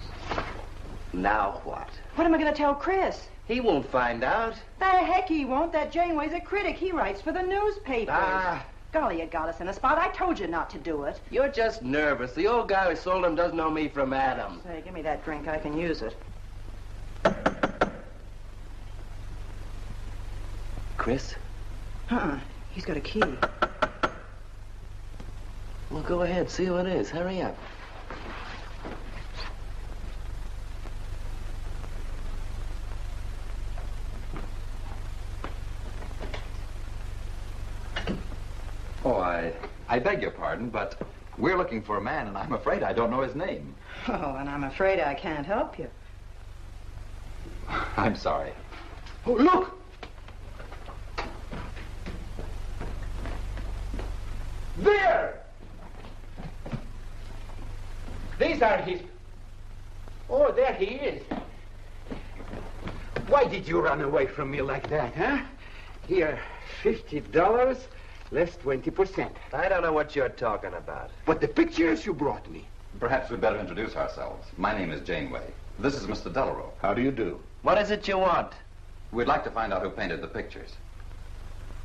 Now what? What am I going to tell Chris? He won't find out. The heck he won't. That Janeway's a critic. He writes for the newspapers. Ah. Golly, you got us in a spot. I told you not to do it. You're just nervous. The old guy who sold him doesn't know me from Adam. Say, give me that drink. I can use it. Chris? He's got a key. Well, go ahead. See who it is. Hurry up. Oh, I beg your pardon, but we're looking for a man, and I'm afraid I don't know his name. Oh, and I'm afraid I can't help you. I'm sorry. Oh, look! There! These are his... Oh, there he is. Why did you run away from me like that, huh? Here, $50, less 20%. I don't know what you're talking about. But the pictures you brought me. Perhaps we'd better introduce ourselves. My name is Janeway. This is Mr. Delarue. How do you do? What is it you want? We'd like to find out who painted the pictures.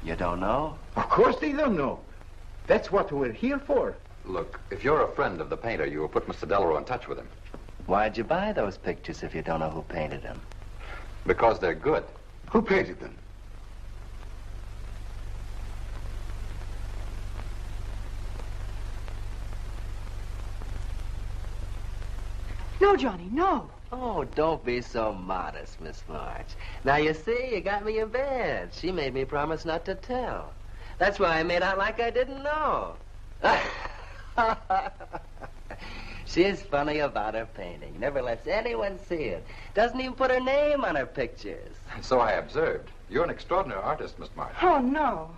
You don't know? Of course they don't know. That's what we're here for. Look, if you're a friend of the painter, you will put Mr. Delarue in touch with him. Why'd you buy those pictures if you don't know who painted them? Because they're good. Who painted them? No, Johnny, no. Oh, don't be so modest, Miss March. Now, you see, you got me in bed. She made me promise not to tell. That's why I made out like I didn't know. She's funny about her painting. Never lets anyone see it. Doesn't even put her name on her pictures. So I observed. You're an extraordinary artist, Miss March. Oh, no.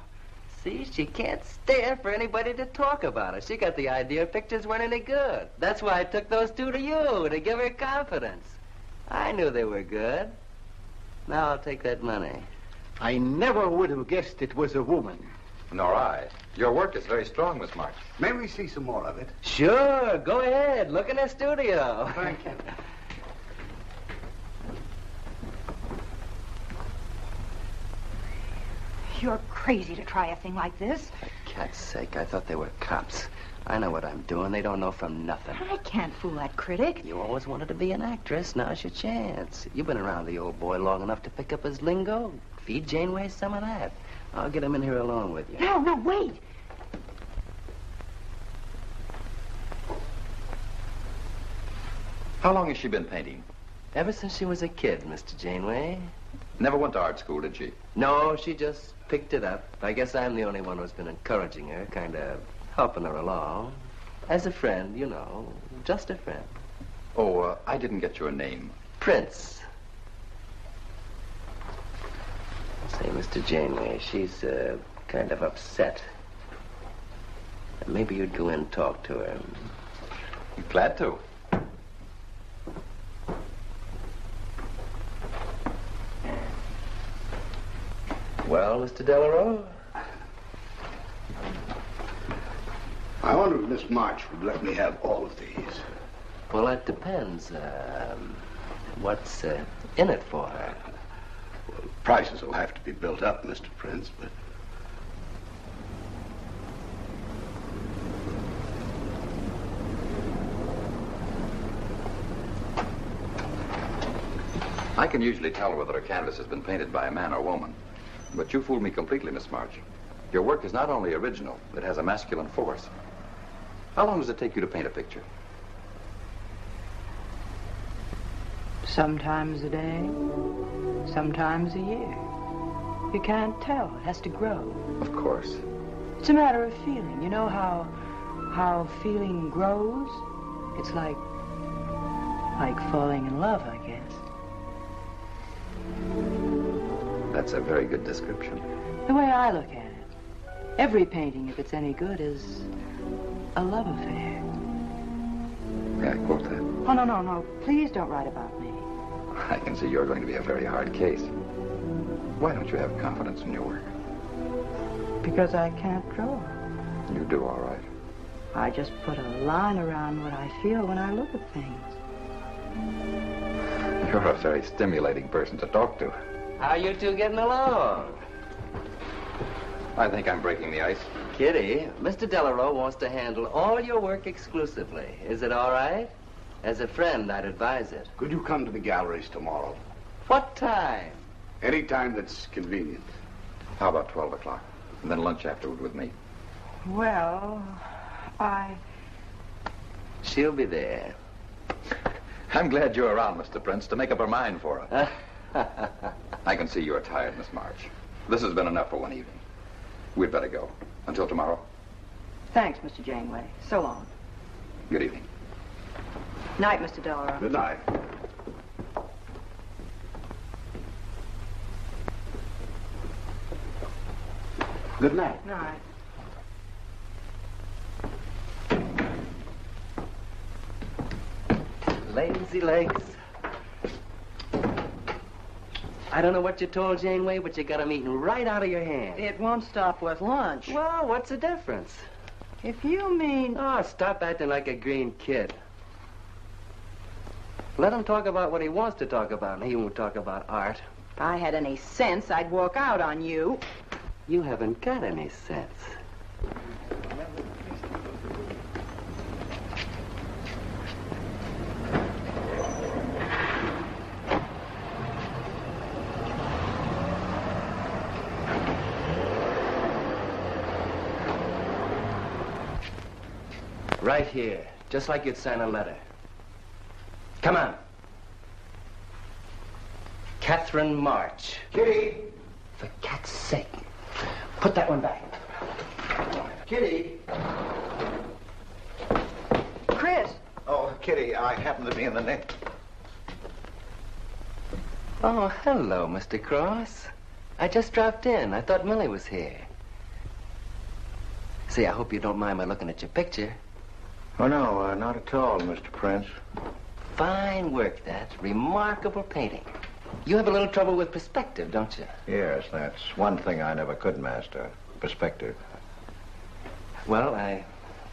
See, she can't stand for anybody to talk about her. She got the idea her pictures weren't any good. That's why I took those two to you, to give her confidence. I knew they were good. Now I'll take that money. I never would have guessed it was a woman. Nor I. Your work is very strong, Miss March. May we see some more of it? Sure, go ahead. Look in the studio. Thank you. You're crazy to try a thing like this. For cat's sake, I thought they were cops. I know what I'm doing. They don't know from nothing. I can't fool that critic. You always wanted to be an actress. Now's your chance. You've been around the old boy long enough to pick up his lingo. Feed Janeway some of that. I'll get him in here alone with you. No, wait. How long has she been painting? Ever since she was a kid, Mr. Janeway. Never went to art school, did she? No, she just picked it up. I guess I'm the only one who's been encouraging her, kind of helping her along. As a friend, you know, just a friend. Oh, I didn't get your name. Prince. Say, Mr. Janeway, she's kind of upset. Maybe you'd go in and talk to her. Glad to. Well, Mr. Delarue? I wonder if Miss March would let me have all of these. Well, that depends. What's in it for her? Well, prices will have to be built up, Mr. Prince, but... I can usually tell whether a canvas has been painted by a man or woman. But you fooled me completely, Miss March. Your work is not only original, it has a masculine force. How long does it take you to paint a picture? Sometimes a day, sometimes a year. You can't tell. It has to grow. Of course. It's a matter of feeling. You know how feeling grows? It's like falling in love, I guess. That's a very good description. The way I look at it, every painting, if it's any good, is a love affair. May I quote that? Oh, no. Please don't write about me. I can see you're going to be a very hard case. Why don't you have confidence in your work? Because I can't draw. You do all right. I just put a line around what I feel when I look at things. You're a very stimulating person to talk to. How you two getting along? I think I'm breaking the ice. Kitty, Mr. Delarue wants to handle all your work exclusively. Is it all right? As a friend, I'd advise it. Could you come to the galleries tomorrow? What time? Any time that's convenient. How about 12 o'clock? And then lunch afterward with me. Well, She'll be there. I'm glad you're around, Mr. Prince, to make up her mind for her. I can see you're tired, Miss March. This has been enough for one evening. We'd better go. Until tomorrow. Thanks, Mr. Janeway. So long. Good evening. Night, Mr. Delarue. Good night. Good night. Night. Lazy legs. I don't know what you told Janeway, but you got 'em eating right out of your hand. It won't stop with lunch. Well, what's the difference? If you mean... Oh, stop acting like a green kid. Let him talk about what he wants to talk about, and he won't talk about art. If I had any sense, I'd walk out on you. You haven't got any sense. Right here, just like you'd sign a letter. Come on. Catherine March. Kitty! For cat's sake. Put that one back. Kitty! Chris! Oh, Kitty, I happen to be in the nick. Oh, hello, Mr. Cross. I just dropped in. I thought Millie was here. See, I hope you don't mind my looking at your picture. Oh, no, not at all, Mr. Prince. Fine work, that. Remarkable painting. You have a little trouble with perspective, don't you? Yes, that's one thing I never could master. Perspective. Well, I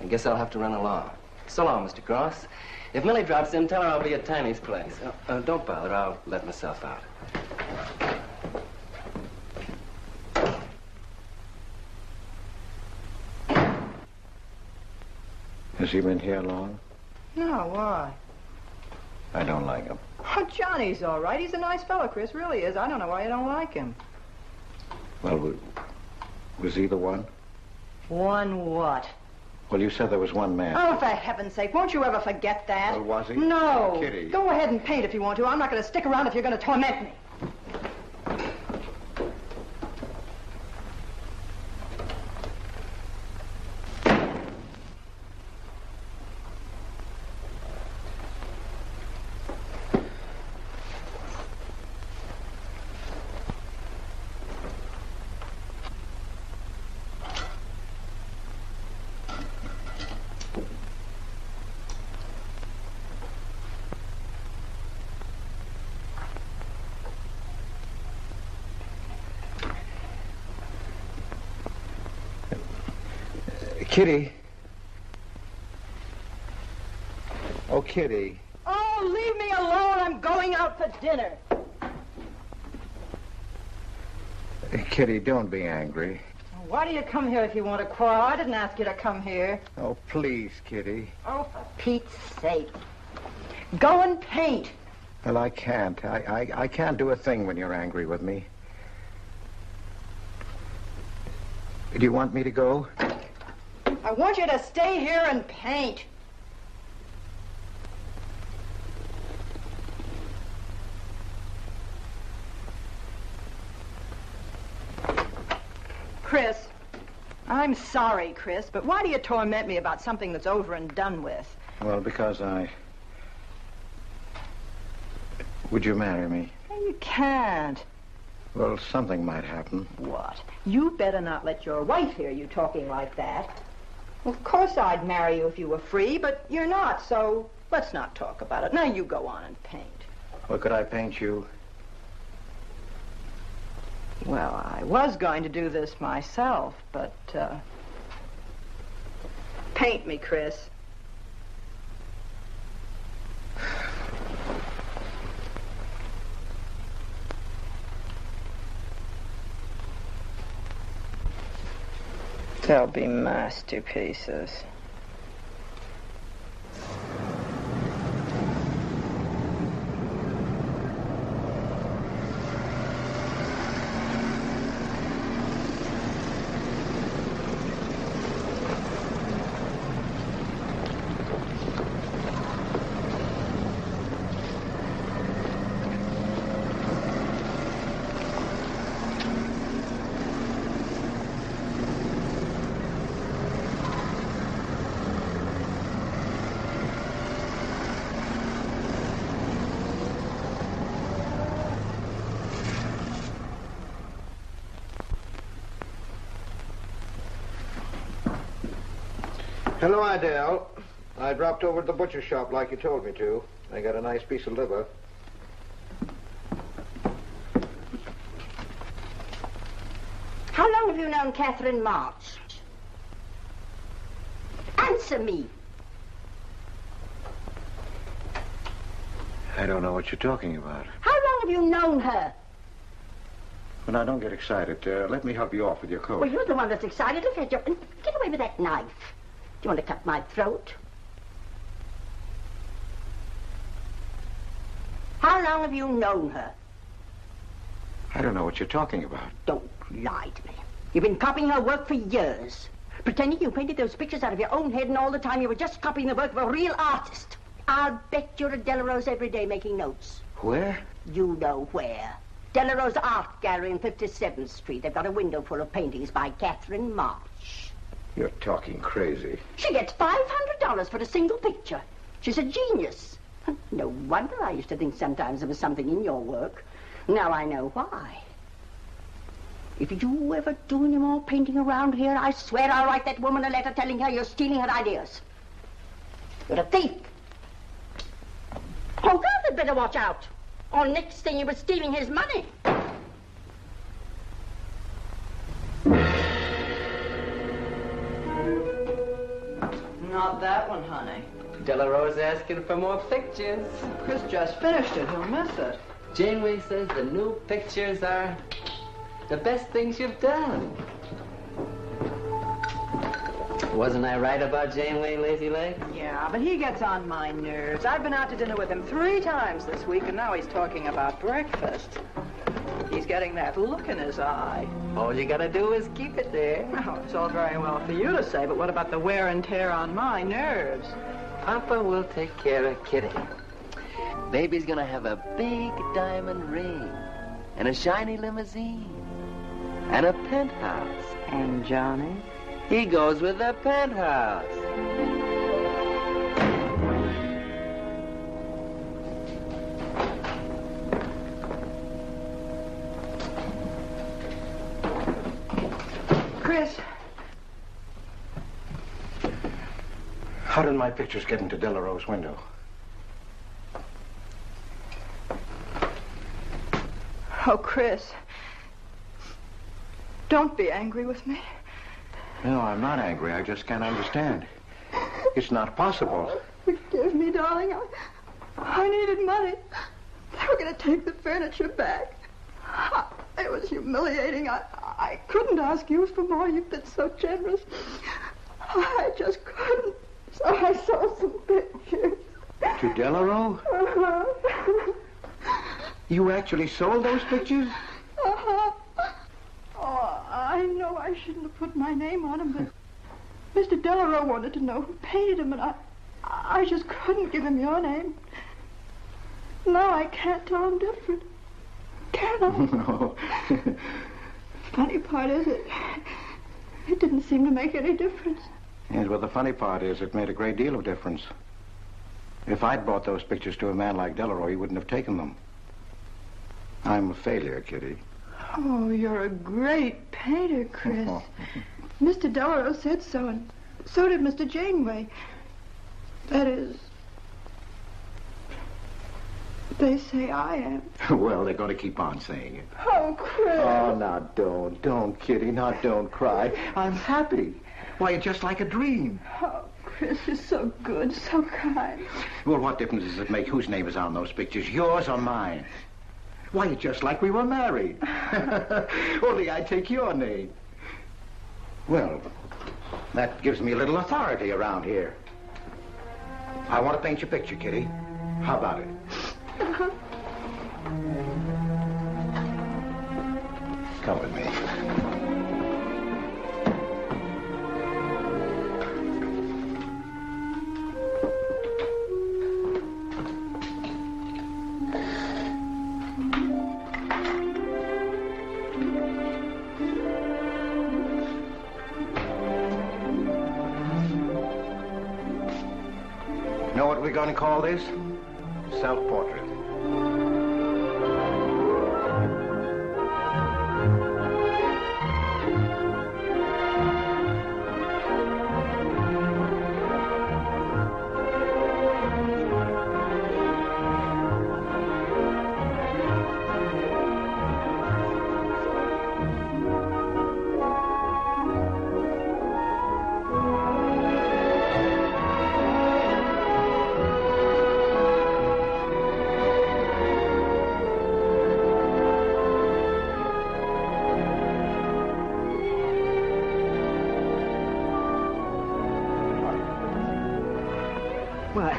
guess I'll have to run along. So long, Mr. Cross. If Millie drops in, tell her I'll be at Tiny's place. Don't bother. I'll let myself out. Has he been here long? No, why? I don't like him. Oh, Johnny's all right. He's a nice fellow, Chris. Really is. I don't know why you don't like him. Well, was he the one? One what? Well, you said there was one man. Oh, for heaven's sake, won't you ever forget that? Well, was he? No. Kitty. Go ahead and paint if you want to. I'm not going to stick around if you're going to torment me. Kitty. Oh, Kitty. Oh, leave me alone. I'm going out for dinner. Kitty, don't be angry. Why do you come here if you want to quarrel? I didn't ask you to come here. Oh, please, Kitty. Oh, for Pete's sake. Go and paint. Well, I can't. I can't do a thing when you're angry with me. Do you want me to go? I want you to stay here and paint. Chris, I'm sorry, Chris, but why do you torment me about something that's over and done with? Well, because Would you marry me? You can't. Well, something might happen. What? You better not let your wife hear you talking like that. Well, of course I'd marry you if you were free, but you're not, so let's not talk about it. Now you go on and paint. Well, could I paint you? Well, I was going to do this myself, but, paint me, Chris. They'll be masterpieces. Hello, Adele. I dropped over to the butcher shop like you told me to. I got a nice piece of liver. How long have you known Catherine March? Answer me. I don't know what you're talking about. How long have you known her? Well, now, don't get excited. Let me help you off with your coat. Well, you're the one that's excited. Look at you. Get away with that knife. Do you want to cut my throat? How long have you known her? I don't know what you're talking about. Don't lie to me. You've been copying her work for years. Pretending you painted those pictures out of your own head, and all the time you were just copying the work of a real artist. I'll bet you're at Delarose every day making notes. Where? You know where. Delarose Art Gallery on 57th Street. They've got a window full of paintings by Catherine March. You're talking crazy. She gets $500 for a single picture. She's a genius. No wonder I used to think sometimes there was something in your work. Now I know why. If you ever do any more painting around here, I swear I'll write that woman a letter telling her you're stealing her ideas. You're a thief. Oh, God, they'd better watch out. Or next thing you were stealing his money. Not that one, honey. Delarose asking for more pictures. Chris just finished it. He'll miss it. Janeway says the new pictures are the best things you've done. Wasn't I right about Janeway, Lazy Leg? Yeah, but he gets on my nerves. I've been out to dinner with him 3 times this week, and now he's talking about breakfast. He's getting that look in his eye. All you gotta do is keep it there. Oh, it's all very well for you to say, but what about the wear and tear on my nerves? Papa will take care of Kitty. Baby's gonna have a big diamond ring, and a shiny limousine, and a penthouse. And Johnny? He goes with the penthouse. Chris. How did my pictures get into Delarose's window? Oh, Chris. Don't be angry with me. No, I'm not angry. I just can't understand. It's not possible. Forgive me, darling. I needed money. They were going to take the furniture back. It was humiliating. I couldn't ask you for more. You've been so generous. I just couldn't. So I saw some pictures. To Delarose? Uh-huh. You actually sold those pictures? Uh-huh. Oh, I know I shouldn't have put my name on them, but Mr. Delarose wanted to know who painted them, and I just couldn't give him your name. Now I can't tell him different. Can I? No. Funny part is it didn't seem to make any difference. Yes, well, the funny part is it made a great deal of difference. If I'd brought those pictures to a man like Delarose, he wouldn't have taken them. I'm a failure, Kitty. Oh, you're a great painter, Chris. Mr. Delarose said so, and so did Mr. Janeway. That is, they say I am. Well, they're going to keep on saying it. Oh, Chris. Oh, now don't, Kitty. Now don't cry. I'm happy. Why, you're just like a dream. Oh, Chris, you're so good, so kind. Well, what difference does it make whose name is on those pictures, yours or mine? Why, you're just like we were married. Only I take your name. Well, that gives me a little authority around here. I want to paint your picture, Kitty. How about it? Come with me. Know what we're going to call this? Self-portrait. Why,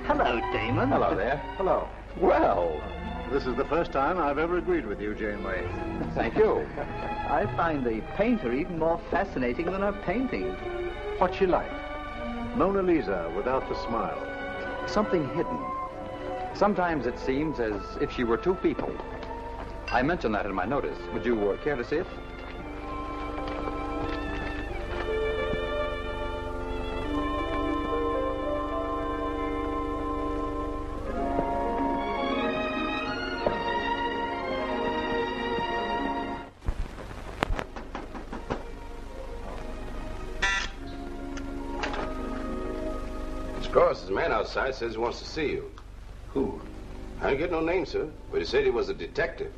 hello, Damon. Hello there. Hello. Well, this is the first time I've ever agreed with you, Janeway. Thank you. I find the painter even more fascinating than her painting. What's she like? Mona Lisa without the smile. Something hidden. Sometimes it seems as if she were two people. I mentioned that in my notice. Would you care to see it? Cross, the man outside says he wants to see you. Who? I didn't get no name, sir, but he said he was a detective.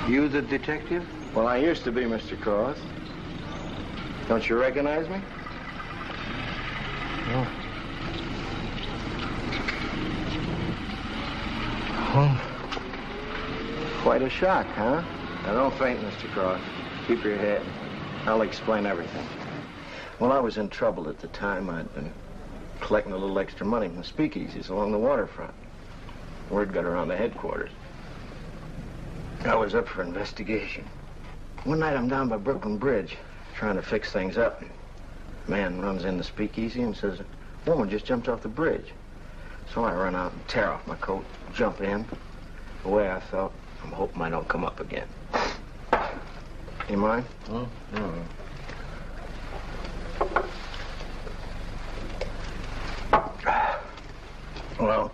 You the detective? Well, I used to be, Mr. Cross. Don't you recognize me? No. Well, quite a shock, huh? Now, don't faint, Mr. Cross. Keep your head. I'll explain everything. Well, I was in trouble at the time. I'd been collecting a little extra money from the speakeasies along the waterfront. Word got around the headquarters. I was up for investigation. One night I'm down by Brooklyn Bridge trying to fix things up. A man runs in the speakeasy and says, a woman just jumped off the bridge. So I run out and tear off my coat, jump in. The way I felt, I'm hoping I don't come up again. You mind? Well,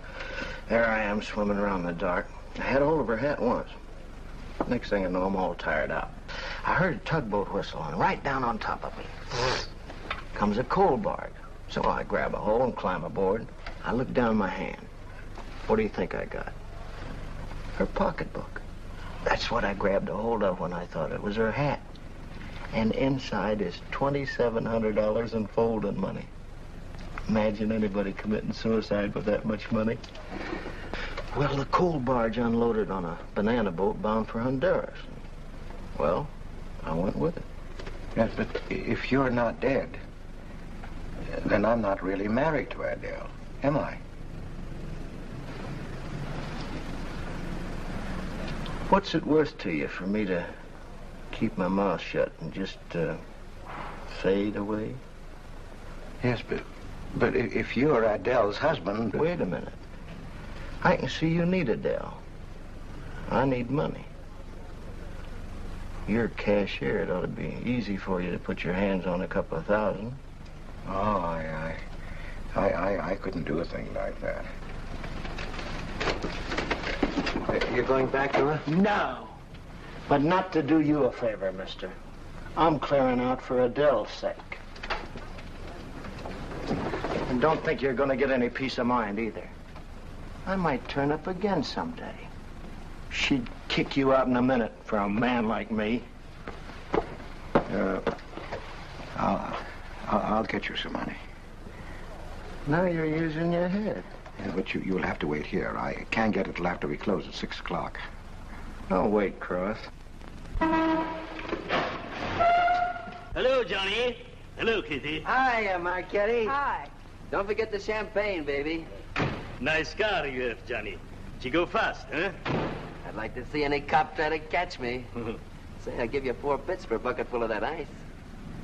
there I am swimming around in the dark. I had a hold of her hat once. Next thing I know, I'm all tired out. I heard a tugboat whistle, and right down on top of me comes a coal barge. So I grab a hold and climb aboard. I look down my hand. What do you think I got? Her pocketbook. That's what I grabbed a hold of when I thought it was her hat. And inside is $2,700 in folding money. Imagine anybody committing suicide with that much money. Well, the coal barge unloaded on a banana boat bound for Honduras. Well, I went with it. Yes, but if you're not dead, then I'm not really married to Adele, am I? What's it worth to you for me to keep my mouth shut and just fade away? Yes, but if you're Adele's husband... Wait a minute. I can see you need Adele. I need money. You're a cashier. It ought to be easy for you to put your hands on a couple of thousand. Oh, I couldn't do a thing like that. You're going back to her? No. But not to do you a favor, mister. I'm clearing out for Adele's sake. And don't think you're going to get any peace of mind either. I might turn up again someday. She'd kick you out in a minute for a man like me. I'll get you some money. Now you're using your head. Yeah, but you'll have to wait here. I can't get it till after we close at 6 o'clock. I'll wait, Cross. Hello, Johnny. Hello, Kitty. Hiya, Marquetti. Hi. Don't forget the champagne, baby. Nice car you have, Johnny. She go fast, huh? I'd like to see any cop try to catch me. Say, I'll give you 4 bits for a bucket full of that ice.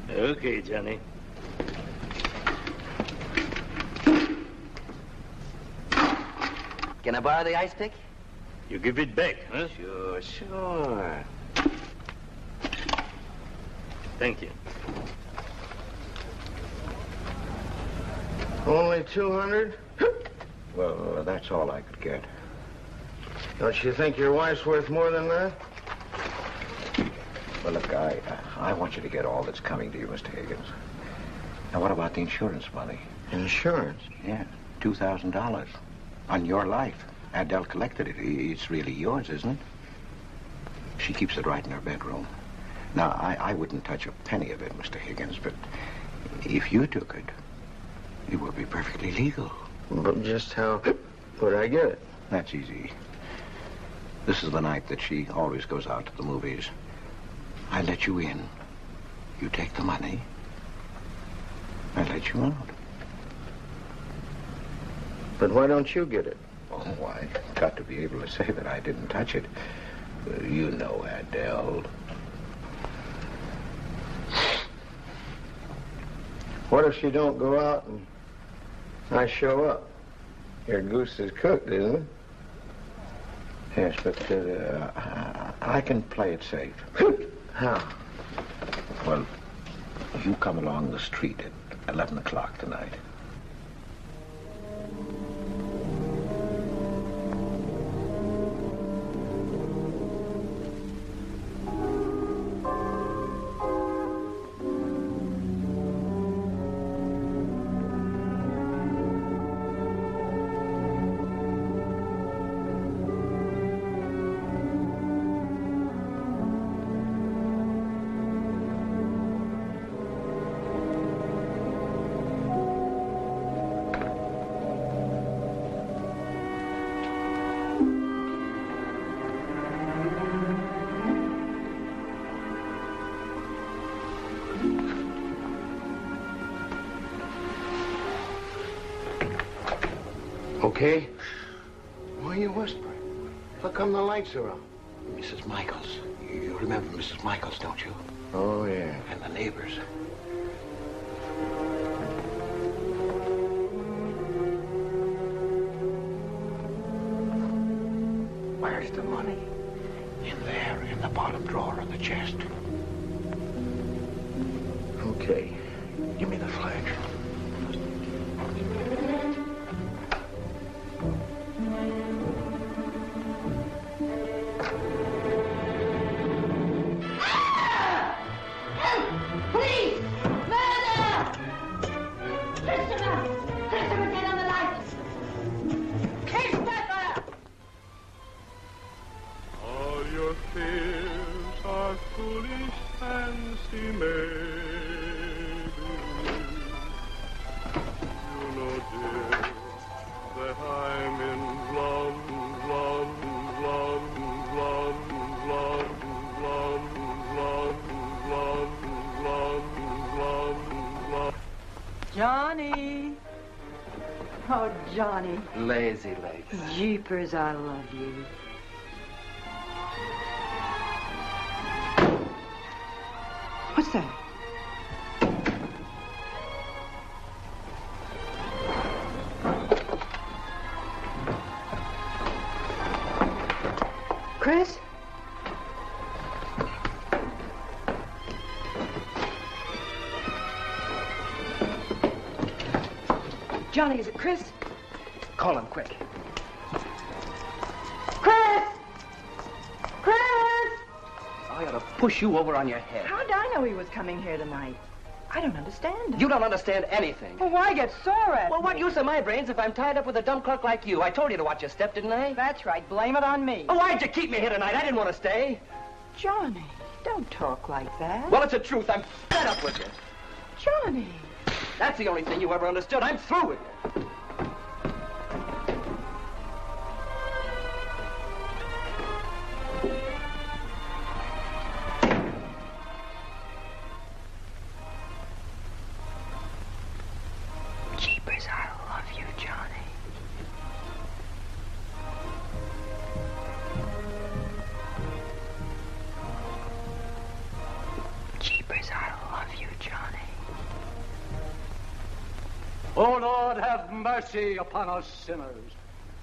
Okay, Johnny. Can I borrow the ice pick? You give it back, huh? Sure. Thank you. Only 200? Well, that's all I could get. Don't you think your wife's worth more than that? Well, look, I want you to get all that's coming to you, Mr. Higgins. Now, what about the insurance money? Insurance? Yeah, $2,000 on your life. Adele collected it. It's really yours, isn't it? She keeps it right in her bedroom. Now, I wouldn't touch a penny of it, Mr. Higgins, but if you took it, it would be perfectly legal. But just how would I get it? That's easy. This is the night that she always goes out to the movies. I let you in. You take the money. I let you out. But why don't you get it? Oh, I got to be able to say that I didn't touch it. You know Adele. What if she don't go out and I show up? Your goose is cooked, isn't it? Yes, but I can play it safe. How? Well, you come along the street at 11 o'clock tonight. Okay? Why are you whispering? How come the lights are on? Mrs. Michaels. You remember Mrs. Michaels, don't you? Oh, yeah. And the neighbors. Where's the money? In there, in the bottom drawer of the chest. Okay. Give me the flash. Johnny. Oh, Johnny. Lazy legs. Jeepers, I love you. What's that? Chris? Johnny, is it Chris? Call him quick. Chris! Chris! I ought to push you over on your head. How did I know he was coming here tonight? I don't understand. You don't understand anything. Well, why get sore at Well, me? what use are my brains if I'm tied up with a dumb clerk like you? I told you to watch your step, didn't I? That's right. Blame it on me. Oh, why'd you keep me here tonight? I didn't want to stay. Johnny, don't talk like that. Well, it's the truth. I'm fed up with you. Johnny. That's the only thing you ever understood. I'm through with you. Jeepers, I love you, Johnny. Jeepers, I love you, Johnny. O Lord, have mercy upon us sinners.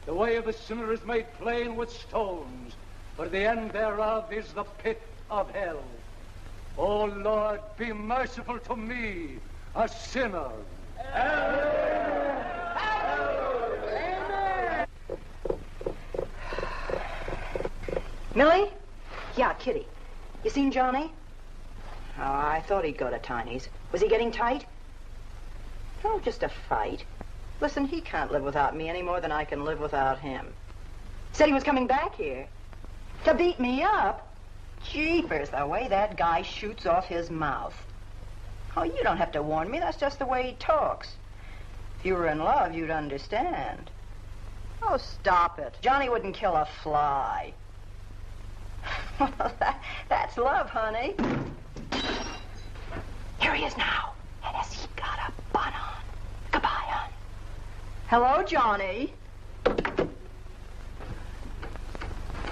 The way of the sinner is made plain with stones, but the end thereof is the pit of hell. O Lord, be merciful to me, a sinner. Millie? Yeah, Kitty. You seen Johnny? Oh, I thought he'd go to Tiny's. Was he getting tight? Oh, just a fight. Listen, he can't live without me any more than I can live without him. Said he was coming back here. To beat me up? Jeepers, the way that guy shoots off his mouth. Oh, you don't have to warn me. That's just the way he talks. If you were in love, you'd understand. Oh, stop it. Johnny wouldn't kill a fly. That's love, honey. Here he is now. And has he got a bun on? Goodbye, hon. Hello, Johnny.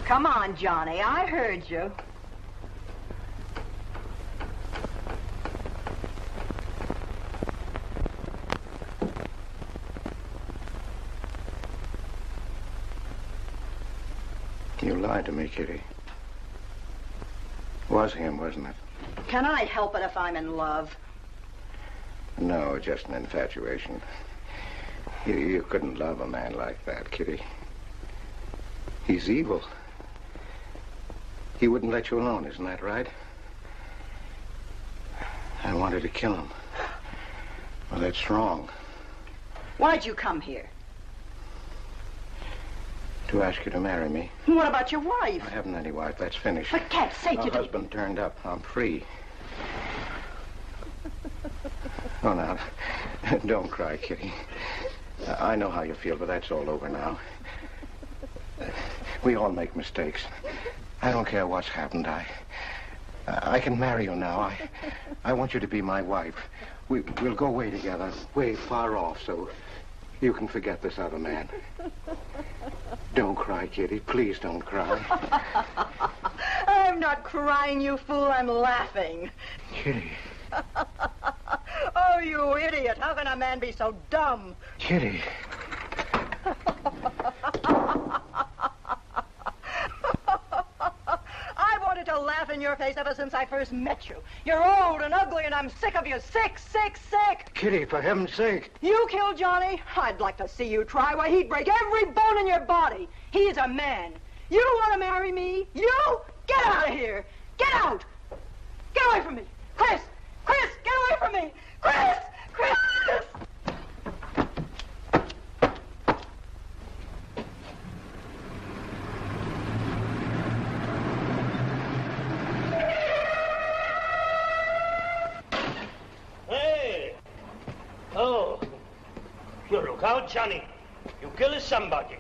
Come on, Johnny. I heard you. You lied to me, Kitty. Was him, wasn't it? Can I help it if I'm in love? No, just an infatuation. You couldn't love a man like that, Kitty. He's evil. He wouldn't let you alone, isn't that right? I wanted to kill him. Well, that's wrong. Why'd you come here? To ask you to marry me. What about your wife? I haven't any wife. That's finished. For cat's sake, you My don't... husband turned up. I'm free. Oh, now, don't cry, Kitty. I know how you feel, but that's all over now. We all make mistakes. I don't care what's happened. I can marry you now. I want you to be my wife. We'll go away together, way far off, so you can forget this other man. Don't cry, Kitty. Please don't cry. I'm not crying, you fool. I'm laughing. Kitty. Oh, you idiot. How can a man be so dumb? Kitty. I wanted to laugh in your face ever since I first met you. You're old and ugly, and I'm sick of you. Sick, sick, sick. Kitty, for heaven's sake. You killed Johnny? I'd like to see you try. Why, he'd break every bone in your body. He's a man. You want to marry me? You? Get out of here. Get out. Get away from me. Chris! Chris, get away from me. Chris! Chris! Hey! Oh, you look out, Johnny. You killed somebody.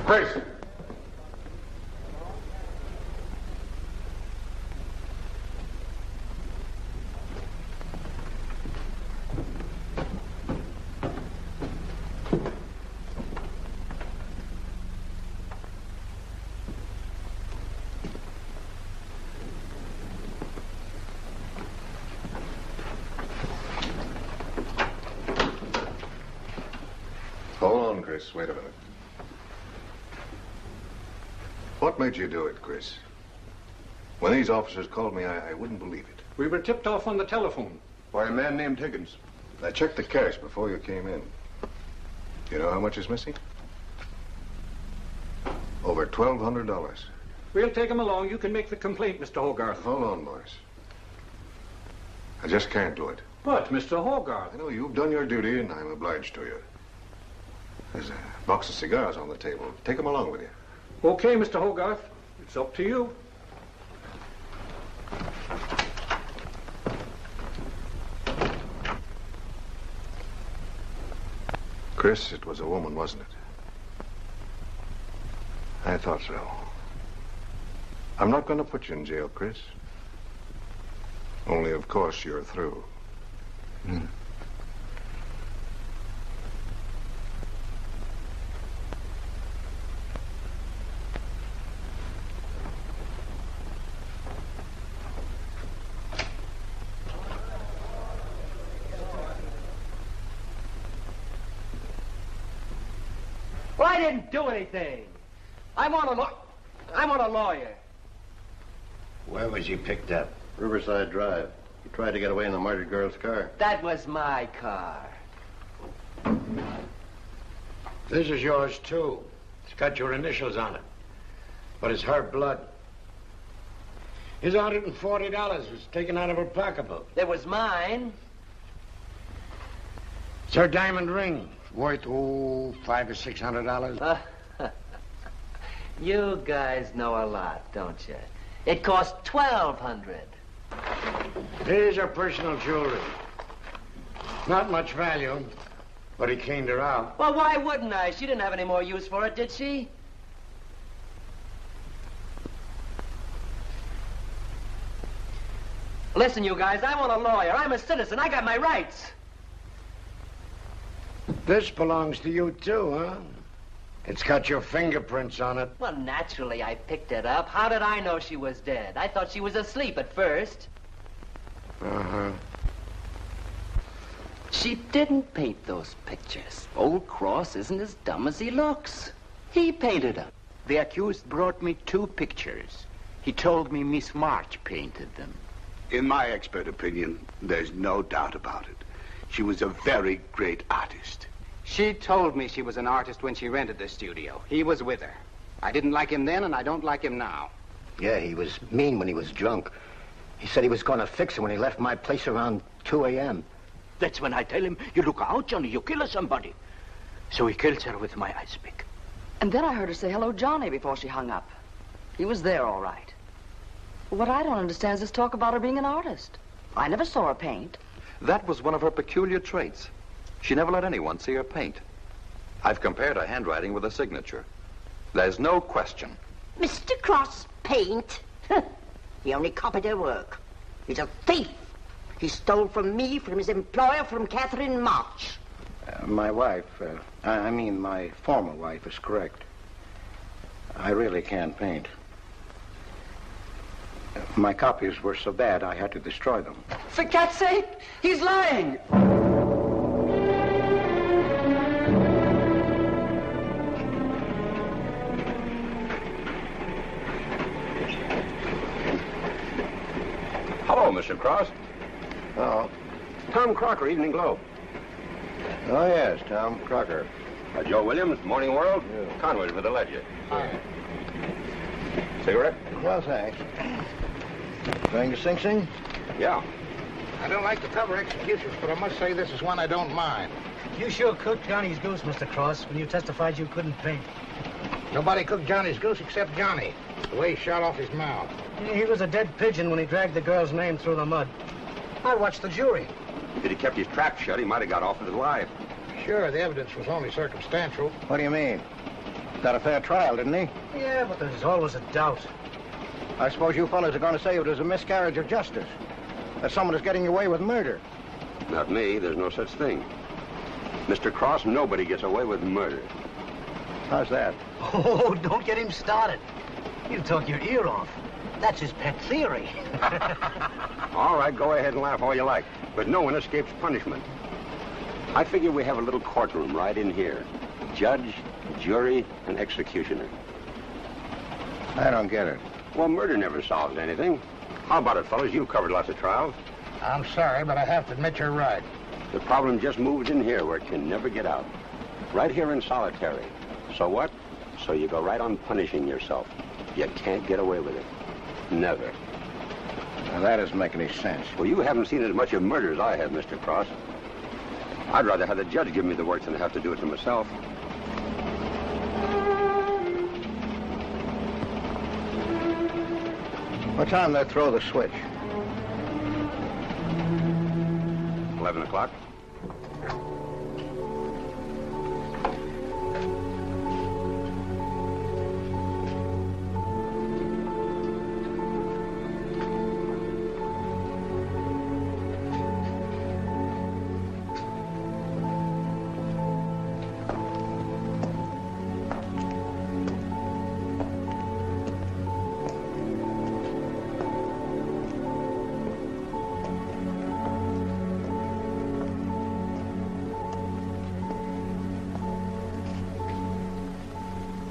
Chris! Hold on, Chris. Wait a minute. What made you do it, Chris? When these officers called me, I wouldn't believe it. We were tipped off on the telephone. By a man named Higgins. I checked the cash before you came in. You know how much is missing? Over $1,200. We'll take him along. You can make the complaint, Mr. Hogarth. Hold on, boys. I just can't do it. But, Mr. Hogarth... I know you've done your duty, and I'm obliged to you. There's a box of cigars on the table. Take them along with you. Okay, Mr. Hogarth. It's up to you. Chris, it was a woman, wasn't it? I thought so. I'm not going to put you in jail, Chris. Only, of course, you're through. Well, I didn't do anything. I want a lawyer. Where was he picked up? Riverside Drive. He tried to get away in the murdered girl's car. That was my car. This is yours, too. It's got your initials on it. But it's her blood. His $140 was taken out of her pocketbook. It was mine. It's her diamond ring. Worth, $500 or $600. You guys know a lot, don't you? It cost $1,200. Here's her personal jewelry. Not much value, but he cleaned her out. Well, why wouldn't I? She didn't have any more use for it, did she? Listen, you guys, I want a lawyer. I'm a citizen. I got my rights. This belongs to you, too, huh? It's got your fingerprints on it. Well, naturally, I picked it up. How did I know she was dead? I thought she was asleep at first. Uh-huh. She didn't paint those pictures. Old Cross isn't as dumb as he looks. He painted them. The accused brought me 2 pictures. He told me Miss March painted them. In my expert opinion, there's no doubt about it. She was a very great artist. She told me she was an artist when she rented the studio. He was with her. I didn't like him then, and I don't like him now. Yeah, he was mean when he was drunk. He said he was going to fix her when he left my place around 2 a.m. That's when I tell him, you look out, Johnny, you kill somebody. So he kills her with my ice pick. And then I heard her say hello, Johnny, before she hung up. He was there, all right. What I don't understand is this talk about her being an artist. I never saw her paint. That was one of her peculiar traits. She never let anyone see her paint. I've compared her handwriting with her signature. There's no question. Mr. Cross paint? He only copied her work. He's a thief. He stole from me, from his employer, from Catherine March. My wife, my former wife is correct. I really can't paint. My copies were so bad I had to destroy them. For God's sake, he's lying! Hello, Mr. Cross. Oh. Tom Crocker, Evening Globe. Oh, yes, Tom Crocker. Joe Williams, Morning World. Yeah. Conway's with the Ledger. Hi. Cigarette? Well, thanks. Going to Sing Sing? Yeah. I don't like to cover executions, but I must say this is one I don't mind. You sure cooked Johnny's goose, Mr. Cross, when you testified you couldn't paint. Nobody cooked Johnny's goose except Johnny. The way he shot off his mouth. He was a dead pigeon when he dragged the girl's name through the mud. I watched the jury. If he'd kept his trap shut, he might have got off with his life. Sure, the evidence was only circumstantial. What do you mean? Got a fair trial, didn't he? Yeah, but there's always a doubt. I suppose you fellas are going to say it was a miscarriage of justice. That someone is getting away with murder. Not me. There's no such thing. Mr. Cross, nobody gets away with murder. How's that? Oh, don't get him started. He'll talk your ear off. That's his pet theory. All right, go ahead and laugh all you like. But no one escapes punishment. I figure we have a little courtroom right in here. Judge, jury, and executioner. I don't get it. Well, murder never solves anything. How about it, fellas? You've covered lots of trials. I'm sorry, but I have to admit you're right. The problem just moved in here where it can never get out. Right here in solitary. So what? So you go right on punishing yourself. You can't get away with it. Never. Now, that doesn't make any sense. Well, you haven't seen as much of murder as I have, Mr. Cross. I'd rather have the judge give me the work than have to do it to myself. What time they throw the switch? 11 o'clock.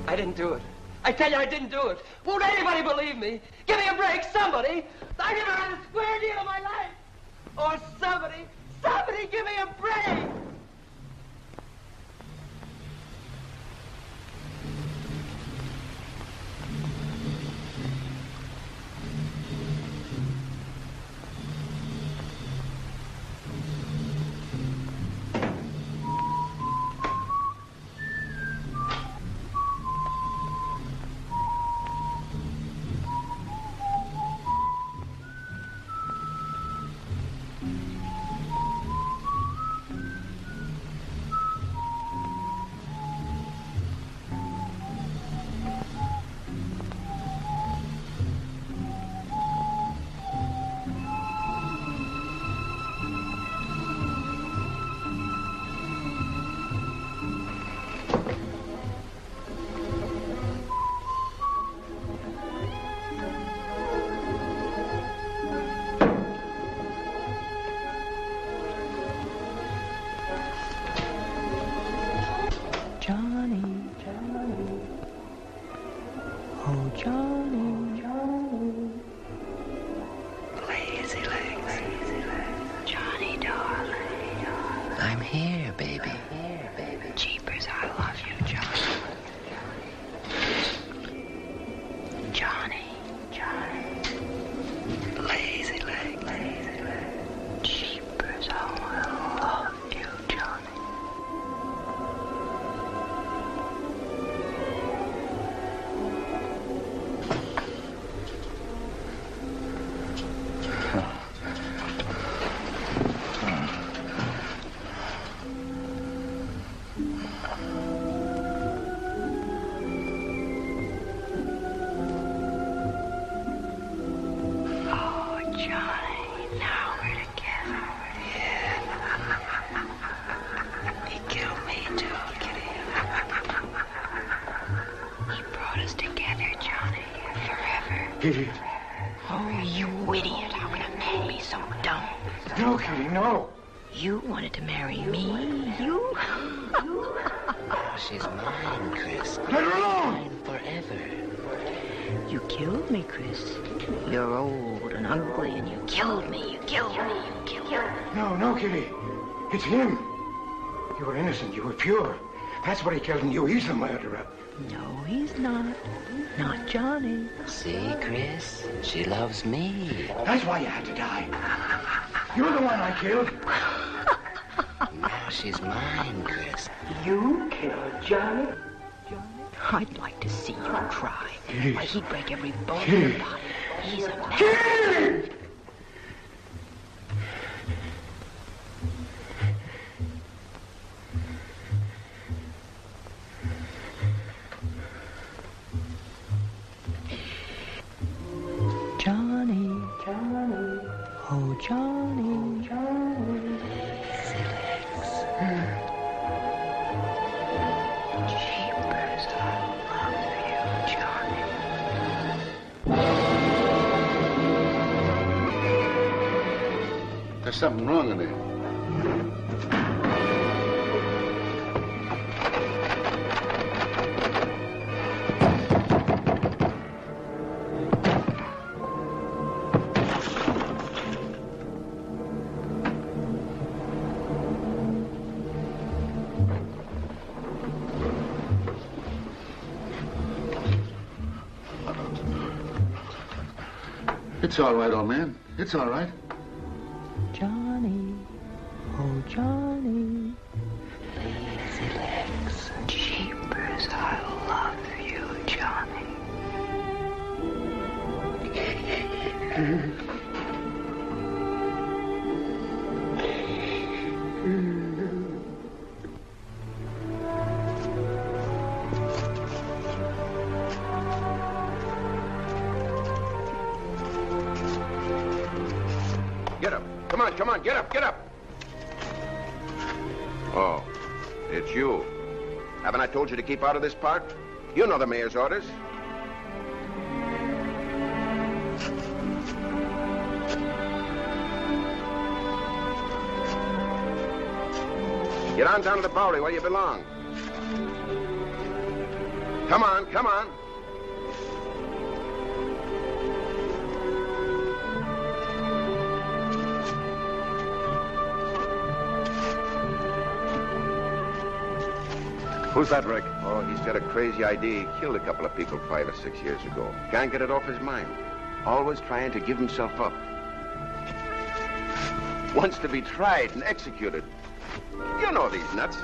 I didn't do it. I tell you, I didn't do it. Won't anybody believe me? Give me a break, somebody. I never had a square deal in my life. Or somebody give me a break. Kitty. Oh, you idiot. How could a man be so dumb? No, Kitty, no. You wanted to marry me? You? She's mine, Chris. Let her alone! Mine forever. You killed me, Chris. You're old and ugly, and you killed me. You killed me. You killed me. No, Kitty. It's him. You were innocent. You were pure. That's what he killed in you. He's the murderer. No, he's not. Not Johnny. See, Chris? She loves me. That's why you had to die. You're the one I killed. Now she's mine, Chris. You killed Johnny? I'd like to see you try. Kitty. Why, he'd break every bone in Kitty. your body. He's a man. Kitty! Oh, Johnny, Johnny. Jeepers, I love you, Johnny. There's something wrong in there. It's all right, old man. It's all right. Johnny, oh Johnny, lazy legs, jeepers, I love you, Johnny. Get up. Come on, get up. Oh, it's you. Haven't I told you to keep out of this park? You know the mayor's orders. Get on down to the Bowery where you belong. Come on. Who's that, Rick? Oh, he's got a crazy idea. He killed a couple of people 5 or 6 years ago. Can't get it off his mind. Always trying to give himself up. Wants to be tried and executed. You know these nuts.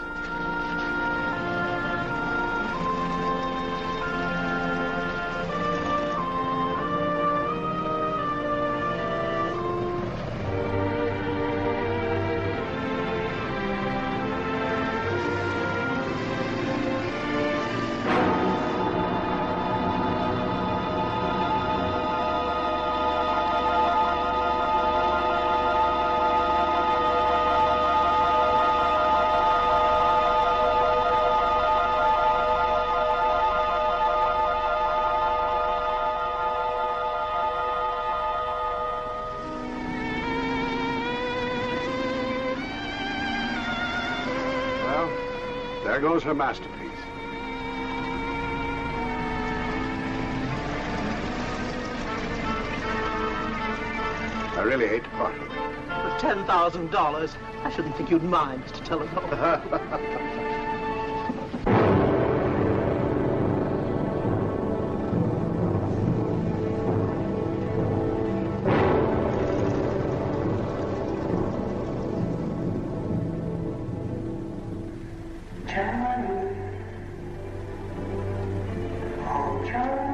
There goes her masterpiece. I really hate to part with it. For $10,000, I shouldn't think you'd mind, Mr. Telephone. Johnny, oh Johnny.